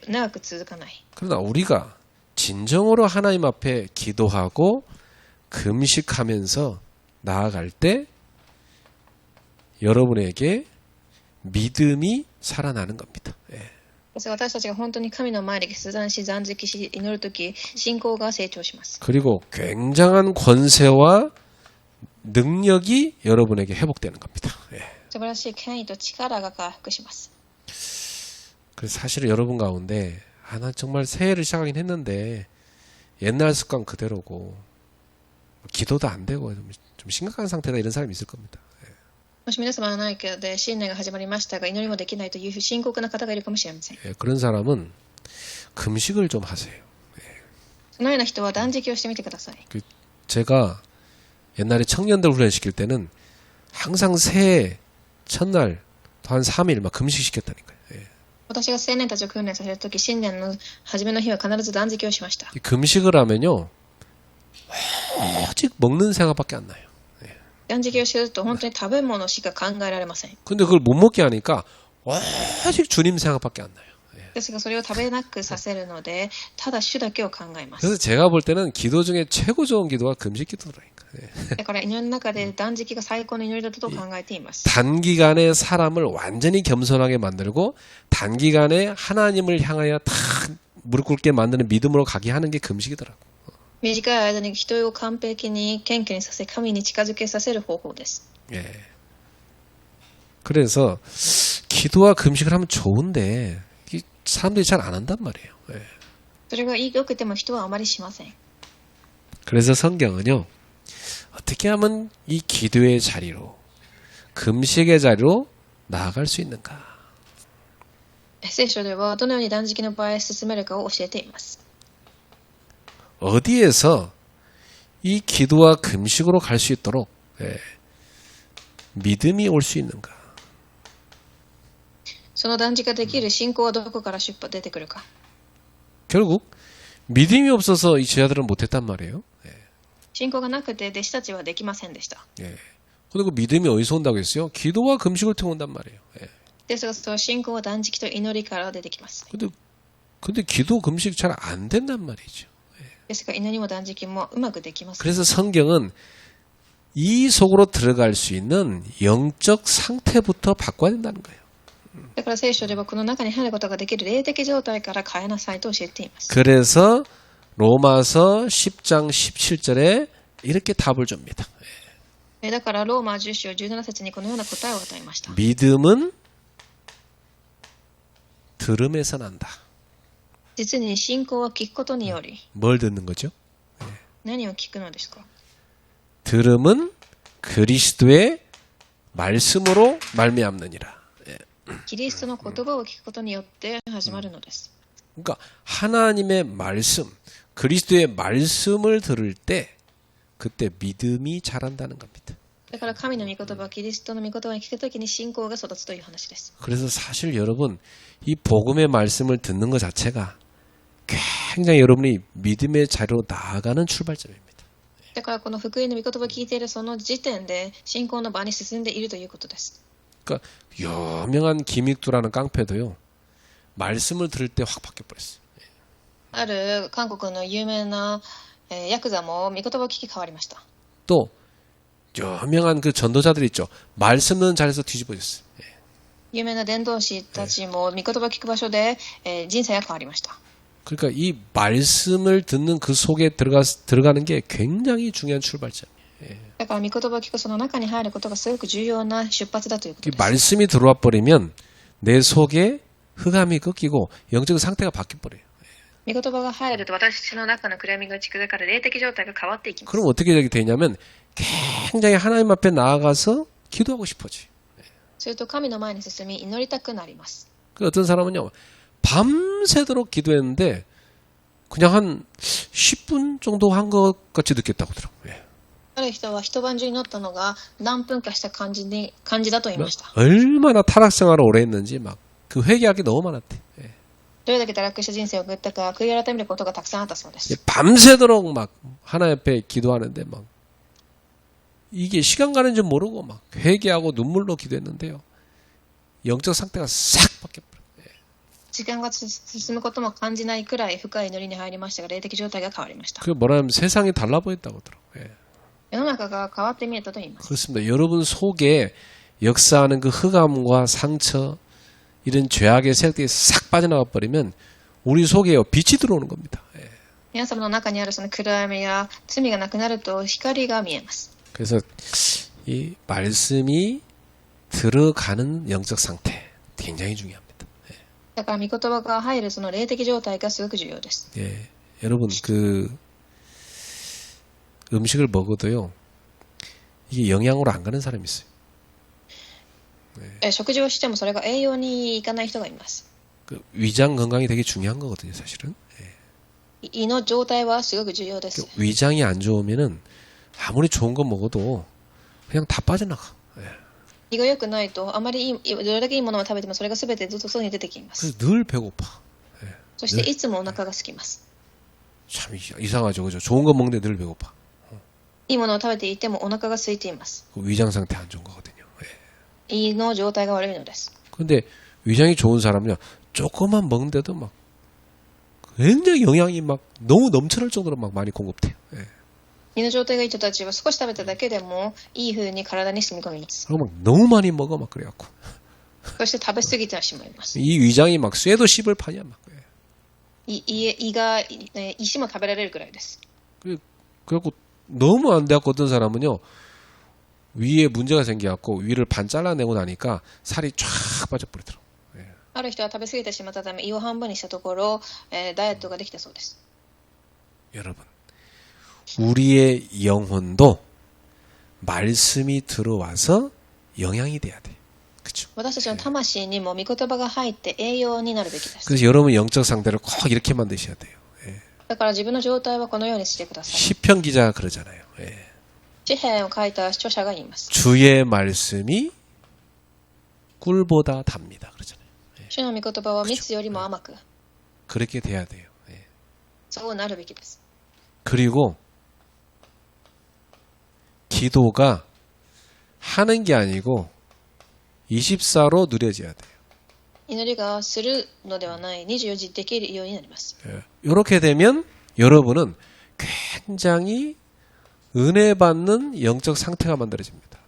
[SPEAKER 2] 長く続かない。
[SPEAKER 1] 그러나 우리가 진정으로 하나님 앞에 기도하고 금식하면서 나아갈 때 여러분에게 믿음이 살아나는 겁니다.
[SPEAKER 2] 私たちが本当に神の前で決断し断食し祈るとき、信仰が成長します。
[SPEAKER 1] 그리고 굉장한 권세와 능력이 여러분에게 회복되는 겁니다.
[SPEAKER 2] 素晴らしい権威と力が回復します。
[SPEAKER 1] 그래서 사실 여러분 가운데 나 정말 새해를 시작하긴 했는데 옛날 습관 그대로고 기도도 안 되고 좀 심각한 상태다 이런 사람이 있을 겁니다.
[SPEAKER 2] もし皆様のないけで新年が始まりましたが祈りもできないという深刻な方がいるかもしれません。
[SPEAKER 1] 그런 사람은 금식을 좀 하세요.
[SPEAKER 2] そのような人は断食をしてみてください。
[SPEAKER 1] 제가 옛날에 청년들 훈련시킬 때는 항상 새해 첫날 한 3일 막 금식시켰다니까요.
[SPEAKER 2] 私が青年たちを訓練させるとき、新年の初めの日は必ず断食をしました。
[SPEAKER 1] 금식을 하면요 오직 먹는 생각밖에 안 나요.
[SPEAKER 2] 断食をすると本当に食べ物しか考えられません。
[SPEAKER 1] 근데 그걸 못 먹게 하니까 오직 주님 생각밖에 안 나요.
[SPEAKER 2] ですがそれを食べなくさせるので、ただ主だけを考えます。
[SPEAKER 1] 그래서 제가 볼 때는 기도 중에 최고 좋은 기도가 금식 기도라니까.
[SPEAKER 2] だから祈りの中で断食が最高の祈りだと考えています。
[SPEAKER 1] 단기간에 사람을 완전히 겸손하게 만들고 단기간에 하나님을 향하여 다 무릎 꿇게 만드는 믿음으로 가게 하는 게 금식이더라고.
[SPEAKER 2] 短い間に人を完璧に謙虚にさせ、神に近づけさせる方法です。
[SPEAKER 1] 예. 그래서 기도와 금식을 하면 좋은데 이게 사람들이 잘 안 한단 말이에요. 예.
[SPEAKER 2] それが良くても人はあまりしません。
[SPEAKER 1] 그래서 성경은요. 어떻게 하면 이 기도의 자리로 금식의 자리로 나아갈 수 있는가?
[SPEAKER 2] 聖書ではどのように断食の場合進めるかを教えています。
[SPEAKER 1] 어디에서 이 기도와 금식으로 갈 수 있도록 믿음이 올 수 있는가?
[SPEAKER 2] その断食ができる信仰はどこから出てくるか。
[SPEAKER 1] 결국 믿음이 없어서 이 제자들은 못했단 말이에요.
[SPEAKER 2] 信仰がなくて弟子たちはできませんでした。
[SPEAKER 1] 그리고 믿음이 어디서 온다고 했어요? 기도와 금식을 통해 온단 말이에요.
[SPEAKER 2] ですが、その信仰は断食と祈りから出てきます。
[SPEAKER 1] 근데 기도 금식 잘 안 된단 말이죠.
[SPEAKER 2] ですが、祈りも断食もうまくできません。
[SPEAKER 1] 그래서 성경은 이 속으로 들어갈 수 있는 영적 상태부터 바꿔야 된다는 거예요.
[SPEAKER 2] だから聖書ではこの中に入ることができる霊的状態から変えなさいと教えています。
[SPEAKER 1] 그래서 로마서 10장 17절에 이렇게 답을 줍니다.
[SPEAKER 2] だからローマ10章17節にこのような答えを与えました。
[SPEAKER 1] 믿음은 들음에서 난다.
[SPEAKER 2] 実に信仰は聞くことにより、
[SPEAKER 1] 뭘 듣는 거죠?
[SPEAKER 2] 何を聞くのですか？
[SPEAKER 1] 들음은 그리스도의 말씀으로 말미암느니라.
[SPEAKER 2] キリストの言葉を聞くことによって始まるのです。
[SPEAKER 1] 그러니까 하나님의 말씀, 그리스도의 말씀을 들을 때 그때 믿음이 자란다는 겁니다.
[SPEAKER 2] だから神の御言葉、キリストの御言葉に聞くときに信仰が育つという話です。
[SPEAKER 1] 그래서 사실 여러분 이 복음의 말씀을 듣는 것 자체가 굉장히 여러분이 믿음의 자리로 나아가는 출발점입니다.
[SPEAKER 2] だからこの福音の御言葉を聞いているその時点で信仰の場に進んでいるということです。
[SPEAKER 1] 그러니까 유명한 김익두라는 깡패도요. 말씀을 들을 때 확 바뀌어 버렸어요.
[SPEAKER 2] ある韓国の有名なヤクザも御言葉を聞き変わりました。
[SPEAKER 1] 또 유명한 그 전도자들 있죠. 말씀 듣는 자리에서 뒤집어졌어요.
[SPEAKER 2] 有名な伝道師たちも御言葉を聞く場所で人生が変わりました。
[SPEAKER 1] 그러니까 이 말씀을 듣는 그 속에 들어가는 게 굉장히 중요한 출발점이에요.
[SPEAKER 2] だから御言葉を聞くその中に入ることがすごく重要な出発だということ
[SPEAKER 1] 이
[SPEAKER 2] です。
[SPEAKER 1] 말씀이 들어와 버리면 내 속에 흑암이 꺾이고 영적 상태가 바뀌어 버려요.
[SPEAKER 2] 御言葉が入ると私の中の暗闇が打ち砕かれ霊的状態が変わっていきます。
[SPEAKER 1] 그럼 어떻게 되냐면 굉장히 하나님 앞에 나아가서 기도하고 싶어져요.
[SPEAKER 2] すると神の前に進み祈りたくなります。
[SPEAKER 1] 그 어떤 사람은요. 밤새도록 기도했는데 그냥 한 10분 정도 한 것 같이 느꼈다고 하더라고요.
[SPEAKER 2] ある人は一晩中祈ったのが何分かした感じだと言いました。
[SPEAKER 1] 얼마나 타락 생활을 오래 했는지 막 그 회개할 게 너무 많았대.
[SPEAKER 2] どれだけ堕落した人生を送ったか悔い改めることがたくさんあったそうです。
[SPEAKER 1] 밤새도록 막 하나님 앞에 기도하는데 막 이게 시간 가는 줄 모르고 막 회개하고 눈물로 기도했는데요. 영적 상태가 싹 바뀌어버려요.
[SPEAKER 2] 時間が進むことも感じないくらい深い祈りに入りましたが霊的状態が変わりました。
[SPEAKER 1] 그 뭐라 하면 세상이 달라 보였다고 하더라고요.
[SPEAKER 2] 世の中が変わって見えたと言います。
[SPEAKER 1] 그렇습니다. 여러분 속에 역사하는 그 흑암과 상처 이런 죄악의 세력들이 싹 빠져나가 버리면 우리 속에 빛이 들어오는 겁니다.
[SPEAKER 2] 皆様の中にあるその暗闇や罪がなくなると光が見えます。
[SPEAKER 1] 그래서 이 말씀이 들어가는 영적 상태 굉장히 중요합니다.
[SPEAKER 2] だから御言葉が入るその霊的状態がすごく重要です。
[SPEAKER 1] 예, 여러분 그 음식을 먹어도요 이게 영양으로 안 가는 사람이 있어요.
[SPEAKER 2] 食事をしてもそれが栄養にいかない人がいます。
[SPEAKER 1] 그 위장 건강이 되게 중요한 거거든요, 사실은.
[SPEAKER 2] 胃の状態はすごく重要です。
[SPEAKER 1] 그 위장이 안 좋으면은 아무리 좋은 거 먹어도 그냥 다 빠져나가.
[SPEAKER 2] 胃が良くないとあまりどれだけいいものを食べてもそれが全てずっと外に出てきます。
[SPEAKER 1] 그래서 늘 배고파.
[SPEAKER 2] そしていつもお腹が空きます。
[SPEAKER 1] 참 이상하죠, 그죠? 좋은 거 먹는데 늘 배고파.
[SPEAKER 2] いいものを食べていてもお腹が空いています。
[SPEAKER 1] 그 위장 상태 안 좋은 거거든요.
[SPEAKER 2] 胃の状態が悪いのです。
[SPEAKER 1] 근데 위장이 좋은 사람은요 조금만 먹는데도 막 굉장히 영양이 막 너무 넘쳐날 정도로 막 많이 공급돼요.
[SPEAKER 2] 胃の状態がいい人たちは少し食べただけでもいい風に体に染み込みます。
[SPEAKER 1] 그리고 막 너무 많이 먹어 막 그래갖고
[SPEAKER 2] そして食べ過ぎてしまいます。
[SPEAKER 1] 이 위장이 막 쇠도 씹을 판이야 막.
[SPEAKER 2] 胃が石も食べられるくらいです。
[SPEAKER 1] 그래갖고 너무 안 돼갖고 어떤 사람은요 위에 문제가 생겨갖고 위를 반 잘라내고 나니까 살이 쫙 빠져버리더라고.
[SPEAKER 2] ある人は食べ過ぎてしまったため胃を半分にしたところ、ダイエットができたそうです。
[SPEAKER 1] 여러분, 우리의 영혼도 말씀이 들어와서 영양이 돼야 돼. 그렇죠?
[SPEAKER 2] 私たちの魂にも御言葉が入って栄養になるべきです。
[SPEAKER 1] 그래서 여러분 영적 상태를 꼭 이렇게 만드셔야 돼요.
[SPEAKER 2] だから自分の状態はこのようにしてください。
[SPEAKER 1] 시편 기자가 그러잖아요.
[SPEAKER 2] 詩篇を書いた著者が言います。
[SPEAKER 1] 주의 말씀이 꿀보다 답니다. 그러잖아요.
[SPEAKER 2] 主の御言葉は蜜よりも甘く、
[SPEAKER 1] 그렇게 돼야 돼요.
[SPEAKER 2] そうなるべきです。
[SPEAKER 1] 그리고 기도가 하는 게 아니고 24로 누려져야 돼요.
[SPEAKER 2] 祈りがするのではない24時できるようになります。
[SPEAKER 1] 이렇게 되면 여러분은 굉장히 은혜 받는 영적 상태가 만들어집니다.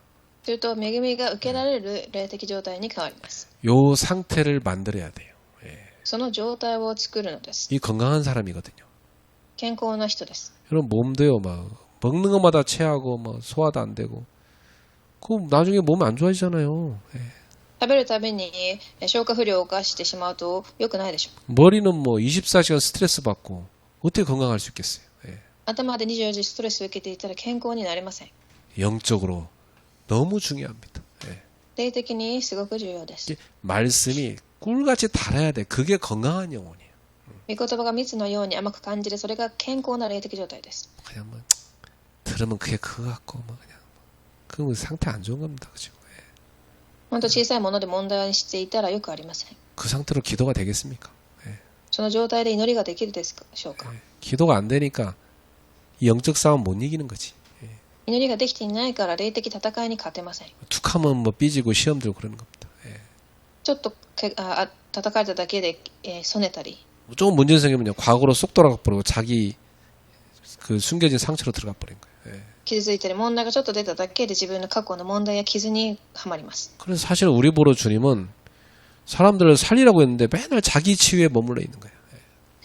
[SPEAKER 2] すると恵みが受けられる霊的状態に変わります。
[SPEAKER 1] 요 상태를 만들어야 돼요.
[SPEAKER 2] その状態を作るのです。
[SPEAKER 1] 이 건강한 사람이거든요.
[SPEAKER 2] 健康な人です。
[SPEAKER 1] 여러분 몸도요 막 먹는 것마다 체하고 뭐 소화도 안 되고 그럼 나중에 몸 안 좋아지잖아요.
[SPEAKER 2] 食べるたびに消化不良がしてしまうと良くないでしょう。
[SPEAKER 1] 머리는 뭐 24시간 스트레스 받고 어떻게 건강할 수 있겠어요?
[SPEAKER 2] 頭で24時ストレスを受けていたら健康になれません。
[SPEAKER 1] 영적으로 너무 중요합니다.
[SPEAKER 2] 霊的にすごく重要です。
[SPEAKER 1] 말씀이 꿀같이 달아야 돼. 그게 건강한 영혼이에요.
[SPEAKER 2] 御言葉が蜜のように甘く感じる、それが健康な霊的状態です。
[SPEAKER 1] 그냥 뭐 들으면 그게 그거 같고 뭐 그냥 그 상태 안 좋은 겁니다. 그죠?
[SPEAKER 2] 本当小さいもので問題にしていたらよくありません。
[SPEAKER 1] 그 상태로 기도가 되겠습니까?
[SPEAKER 2] その状態で祈りができるでしょうか。
[SPEAKER 1] 기도가 안 되니까 이 영적 싸움 못 이기는 거지.
[SPEAKER 2] 祈りができていないから霊的戦いに勝てません。
[SPEAKER 1] 툭하면 뭐 삐지고 시험 들고 그러는 겁니다.
[SPEAKER 2] ちょっと叩かれただけで、拗ねたり、
[SPEAKER 1] 조금 문제 생기면요 과거로 쏙 돌아가 버리고 자기 그 숨겨진 상처로 들어가 버린 거예요.
[SPEAKER 2] 傷ついたり問題がちょっと出ただけで自分の過去の問題や傷にはまります。
[SPEAKER 1] 그래서 사실 우리 보러 주님은 사람들을 살리라고 했는데 맨날 자기 치유에 머물러 있는 거예요.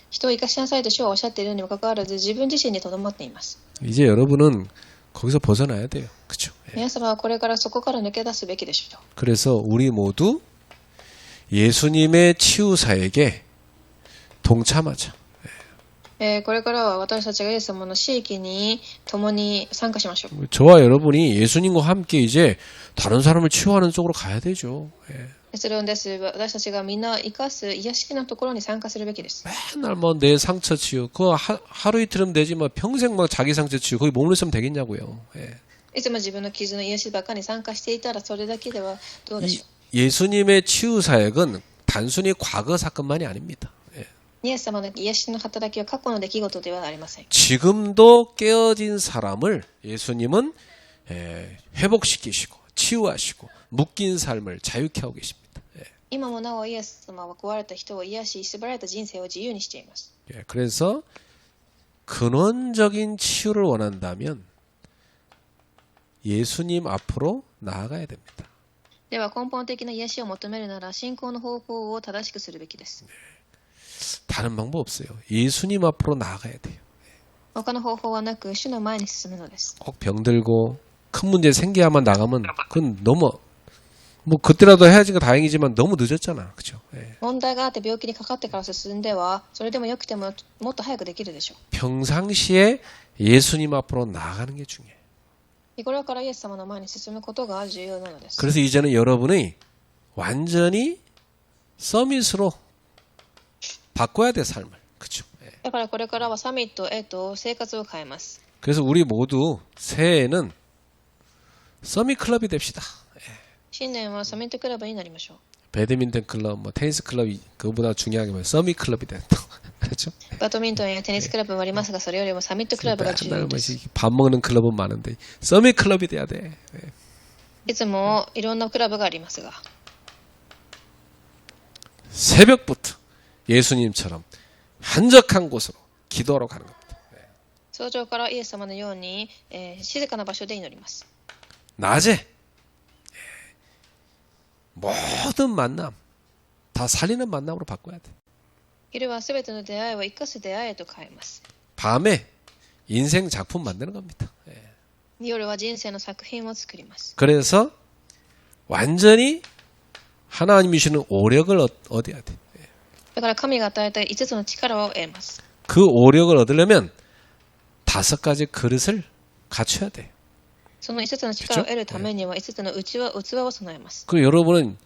[SPEAKER 2] 人を生かしなさいと主はおっしゃっているにもかかわらず自分自身にとどまっています。
[SPEAKER 1] 이제 여러분은 거기서 벗어나야 돼요. 그렇죠?
[SPEAKER 2] 皆様はこれからそこから抜け出すべきでしょう。
[SPEAKER 1] 그래서 우리 모두 예수님의 치유사에게 동참하자.
[SPEAKER 2] これからは私たちがイエス様の地域に共に参加しましょう。
[SPEAKER 1] 저와 여러분이 예수님과 함께 이제 다른 사람을 치유하는 쪽으로 가야 되죠.
[SPEAKER 2] それです。私たちがみんな生かす癒しのところに参加するべきです。
[SPEAKER 1] 맨날 뭐 내 상처 치유, 그거 하루 이틀은 되지 뭐 평생 막 자기 상처 치유 거기 머물러 있으면 되겠냐고요.
[SPEAKER 2] いつも自分の傷の癒しばっかりに参加していたらそれだけではどうでしょう。
[SPEAKER 1] 예수님의 치유 사역은 단순히 과거 사건만이 아닙니다.
[SPEAKER 2] イエス様の癒しの働きは過去の出来事ではありません。
[SPEAKER 1] 지금도 깨어진 사람을 예수님은 회복시키시고 치유하시고 묶인 삶을 자유케 하고 계십니다.
[SPEAKER 2] 今もなおイエス様は壊れた人を癒し、縛られた人生を自由にしています。
[SPEAKER 1] 그래서 근원적인 치유를 원한다면 예수님 앞으로 나아가야 됩니다.
[SPEAKER 2] では根本的な癒しを求めるなら信仰の方法を正しくするべきです。
[SPEAKER 1] 다른 방법 없어요. 예수님 앞으로 나아가야 돼요.
[SPEAKER 2] 他の方法はなく主の前に進むのです。
[SPEAKER 1] 꼭 병들고 큰 문제 생겨야만 나가면 그건 너무 뭐 그때라도 해야지가 다행이지만 너무 늦었잖아. 그렇죠?
[SPEAKER 2] 問題があって病気にかかってから進んではそれでもよくてももっと早くできるでしょう。
[SPEAKER 1] 평상시에 예수님 앞으로 나아가는 게 중요해요.
[SPEAKER 2] 日頃からイエス様の前に進むことが重要なのです。
[SPEAKER 1] 그래서 이제는 여러분이 완전히 서밋으로 바꿔야 돼 삶을. 그렇죠?
[SPEAKER 2] だからこれからはサミットへと生活を変えます。
[SPEAKER 1] 그래서 우리 모두 새해에는 서밋 클럽이 됩시다.
[SPEAKER 2] 新年はサミットクラブになりましょう。
[SPEAKER 1] 배드민턴 클럽, 뭐 테니스 클럽 그보다 중요한 게 뭐예요? 서밋 클럽이 됐다. 그렇죠?
[SPEAKER 2] バドミントンやテニスクラブもありますが、それよりもサミットクラブが重要です。
[SPEAKER 1] 밥 먹는 클럽은 많은데 서밋 클럽이 돼야 돼.
[SPEAKER 2] いつもいろんなクラブがありますが、
[SPEAKER 1] 새벽부터 예수님처럼 한적한 곳으로 기도하러 가는 겁니다.
[SPEAKER 2] 早朝からイエス様のように、静かな場所で祈ります。
[SPEAKER 1] 낮에 모든 만남 다 살리는 만남으로 바꿔야 돼.
[SPEAKER 2] 昼はすべての出会いを生かす出会いへと変えます。
[SPEAKER 1] 밤에 인생 작품 만드는 겁니다. 예.
[SPEAKER 2] 夜は人生の作品を作ります。
[SPEAKER 1] 그래서 완전히 하나님이 주시는 오력을 얻어야 돼.
[SPEAKER 2] だから神が与えた5つの力を得ます。
[SPEAKER 1] 그 오력을 얻으려면 5가지 그릇을 갖춰야 돼.
[SPEAKER 2] その5つの力を得るためには5つの器を備えます。
[SPEAKER 1] 그 여러분은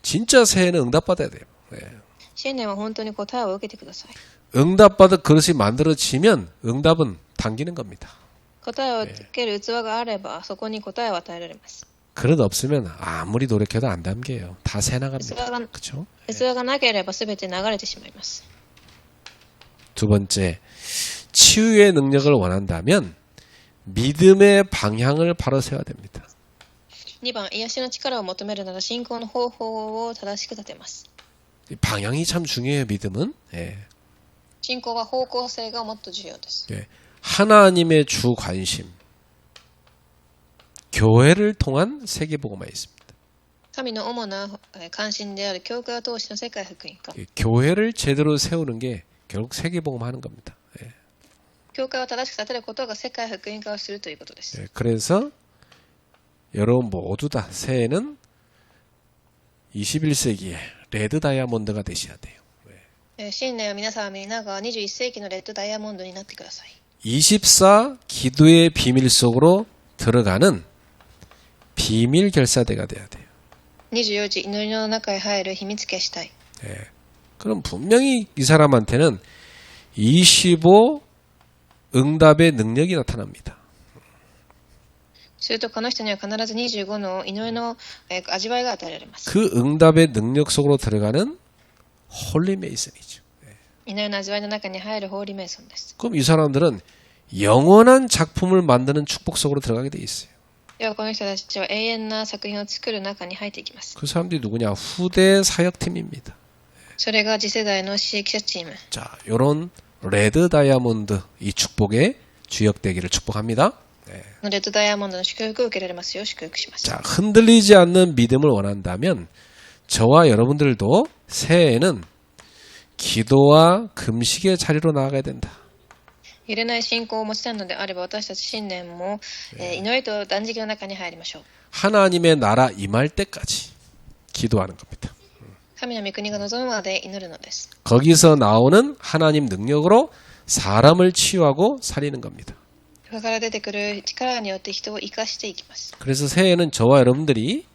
[SPEAKER 1] 진짜 새해는 응답받아야 돼요. 예.
[SPEAKER 2] 新年は本当に答えを受けてください。
[SPEAKER 1] 응답받을 그릇이 만들어지면 응답은 당기는 겁니다.
[SPEAKER 2] 答えを受ける器があればそこに答えを与えられます。
[SPEAKER 1] 그릇 없으면 아무리 노력해도 안 담겨요. 다 새 나갑니다. 그렇죠?
[SPEAKER 2] 器がなければ全て流れてしまいます。
[SPEAKER 1] 두 번째, 치유의 능력을 원한다면 믿음의 방향을 바로 세워야 됩니다.
[SPEAKER 2] 2番、癒しの力を求めるなら信仰の方法を正しく立てます。
[SPEAKER 1] 방향이 참 중요해요. 믿음은. 예.
[SPEAKER 2] 信仰は方向性がもっと重要です。
[SPEAKER 1] 예. 하나님의 주 관심, 교회를 통한 세계복음화에 있습니다.
[SPEAKER 2] 神の主な関心である教会を通しての世界福音化。
[SPEAKER 1] 교회를 제대로 세우는 게 결국 세계복음화하는 겁니다. 예.
[SPEAKER 2] 教会を正しく立てることが世界福音化をするということです。
[SPEAKER 1] 예. 그래서 여러분 모두 다 새해는 21세기에 레드 다이아몬드가 되셔야 돼요.
[SPEAKER 2] 新年は皆さん皆が21世紀のレッドダイヤモンドになってください。
[SPEAKER 1] 24 기도의 비밀 속으로 들어가는 비밀 결사대가 돼야 돼요.
[SPEAKER 2] 24時祈りの中へ入る秘密決したい。
[SPEAKER 1] 예. 그럼 분명히 이 사람한테는 25 응답의 능력이 나타납니다.
[SPEAKER 2] するとこの人には必ず25の祈りの味わいが与えられます。
[SPEAKER 1] 그 응답의 능력 속으로 들어가는 홀리 메이슨이죠.
[SPEAKER 2] 祈りの味わいの中に入るホーリーメイソンです。
[SPEAKER 1] 그럼 이 사람들은 영원한 작품을 만드는 축복 속으로 들어가게 돼 있어요.
[SPEAKER 2] ではこの人たちは永遠な作品を作る中に入っていきます。
[SPEAKER 1] 그 사람들이 누구냐? 후대 사역팀입니다.
[SPEAKER 2] それが次世代の指揮者チーム。
[SPEAKER 1] 자, 요런 레드 다이아몬드 이 축복의 주역되기를 축복합니다.
[SPEAKER 2] レッドダイヤモンドの祝福を受けられますよう祝福します。
[SPEAKER 1] 자, 흔들리지 않는 믿음을 원한다면 저와 여러분들도 새해에는 기도와 금식의 자리로 나아가야 된다.
[SPEAKER 2] 揺れない信仰を持ちたいのであれば私たち新年も祈りと断食の中に入りましょう。
[SPEAKER 1] 하나님의 나라 임할 때까지 기도하는 겁니다.
[SPEAKER 2] 神の御国が望むまで祈るのです。
[SPEAKER 1] 거기서 나오는 하나님 능력으로 사람을 치유하고 살리는 겁니다.
[SPEAKER 2] そこから出てくる力によって人を生かしていきます。
[SPEAKER 1] 그래서 새해에는 저와 여러분들이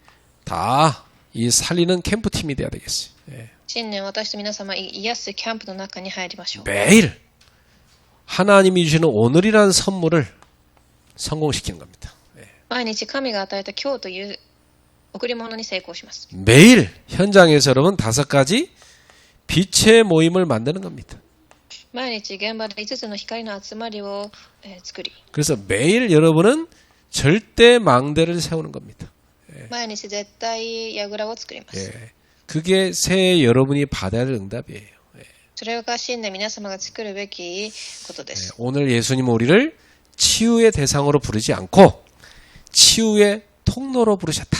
[SPEAKER 1] 다 이 살리는 캠프팀이 돼야 되겠어요. 예.
[SPEAKER 2] 新年私と皆様癒すキャンプの中に入りましょう。
[SPEAKER 1] 매일 하나님이 주시는 오늘이라는 선물을 성공시키는 겁니다. 예.
[SPEAKER 2] 毎日神が与えた今日という贈り物に成功します。
[SPEAKER 1] 매일 현장에서 여러분 5가지 빛의 모임을 만드는 겁니다.
[SPEAKER 2] 毎日現場で5つの光の集まりを作り、
[SPEAKER 1] 그래서 매일 여러분은 절대 망대를 세우는 겁니다.
[SPEAKER 2] 毎日絶対櫓を作ります。
[SPEAKER 1] 예. 그게 새해 여러분이 받아야 될 응답이에요.
[SPEAKER 2] それが新年皆様が作るべきことです。
[SPEAKER 1] 오늘 예수님은 우리를 치유의 대상으로 부르지 않고 치유의 통로로 부르셨다.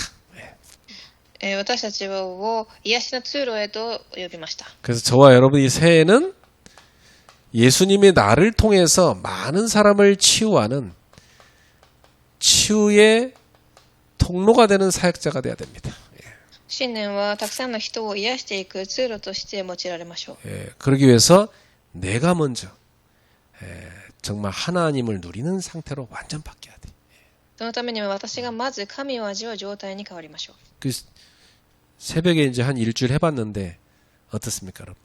[SPEAKER 2] 私たちを癒しの通路へと呼びました。
[SPEAKER 1] 그래서 저와 여러분이 새해에는 예수님이 나를 통해서 많은 사람을 치유하는 치유의 통로가 되는 사역자가 돼야 됩니다.
[SPEAKER 2] 新年はたくさんの人を癒していく通路として用いられましょう。
[SPEAKER 1] 예, 그러기 위해서 내가 먼저 정말 하나님을 누리는 상태로 완전 바뀌어야 돼.
[SPEAKER 2] そのためには私がまず神を味わう状態に変わりましょう。
[SPEAKER 1] 그 새벽에 이제 한 일주일 해봤는데 어떻습니까, 여러분?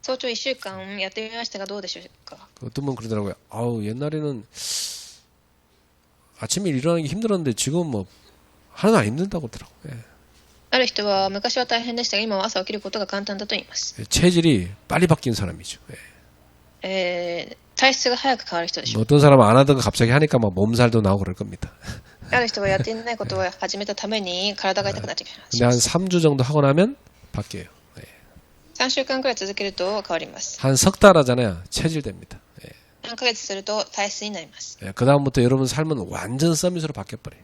[SPEAKER 2] 早朝1週間やってみましたがどうでしょうか。
[SPEAKER 1] 어떤 분 그러더라고요. 아우 옛날에는 아침에 일어나기 힘들었는데 지금 뭐 하나도 안 힘든다고 하더라고요. 예.
[SPEAKER 2] ある人は昔は大変でしたが今は朝起きることが簡単だと言います。
[SPEAKER 1] 체질이 빨리 바뀐 사람이죠. 예.
[SPEAKER 2] 体質が早く変わる人でしょう。
[SPEAKER 1] 어떤 사람은 안 하던 거 갑자기 하니까 막 몸살도 나고 그럴 겁니다.
[SPEAKER 2] ある人はやっていないことを始めたために体が痛くなってきます。
[SPEAKER 1] 근데 한 3주 정도 하고 나면 바뀌어요.
[SPEAKER 2] 3週間くらい続けると変わります。
[SPEAKER 1] 한 석 달 하잖아요. 체질 됩니다.
[SPEAKER 2] 3ヶ月すると体質になります。
[SPEAKER 1] 그 다음부터 여러분 삶은 완전 서밋으로 바뀌어버려요.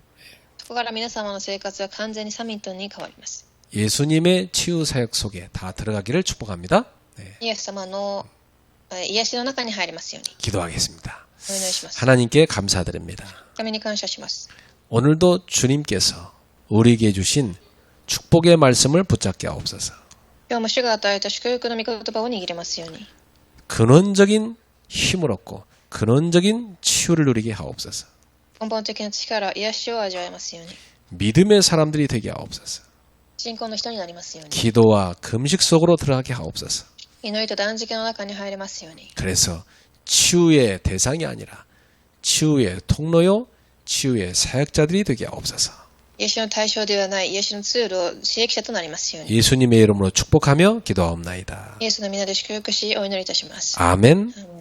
[SPEAKER 2] そこから皆様の生活は完全にサミットに変わります。
[SPEAKER 1] 예수님의 치유 사역 속에 다 들어가기를 축복합니다.
[SPEAKER 2] イエス様の癒しの中に入りますように
[SPEAKER 1] 기도하겠습니다.
[SPEAKER 2] お祈りします。
[SPEAKER 1] 하나님께 감사드립니다.
[SPEAKER 2] 神に感謝します。
[SPEAKER 1] 오늘도 주님께서 우리에게 주신 축복의 말씀을 붙잡게 하옵소서.
[SPEAKER 2] 今日も主が与えた祝福の御言葉を握りますように
[SPEAKER 1] 근원적인 힘을 얻고 근원적인 치유를 누리게 하옵소서.
[SPEAKER 2] 根本的な力、癒しを味わえますように
[SPEAKER 1] 믿음의 사람들이 되게 하옵소서.
[SPEAKER 2] 信仰の人になりますように
[SPEAKER 1] 기도와 금식 속으로 들어가게 하옵소서.
[SPEAKER 2] 祈りと断食の中に入れますように
[SPEAKER 1] 그래서 치유의 대상이 아니라 치유의 통로요, 치유의 사역자들이 되게 하옵소서.
[SPEAKER 2] 癒しの対象ではない癒しのツールを刺激者となりますように
[SPEAKER 1] 예수님의 이름으로 축복하며 기도하옵나이다.
[SPEAKER 2] イエスの皆で祝福しお祈りいたします。
[SPEAKER 1] 아멘.
[SPEAKER 2] アーメン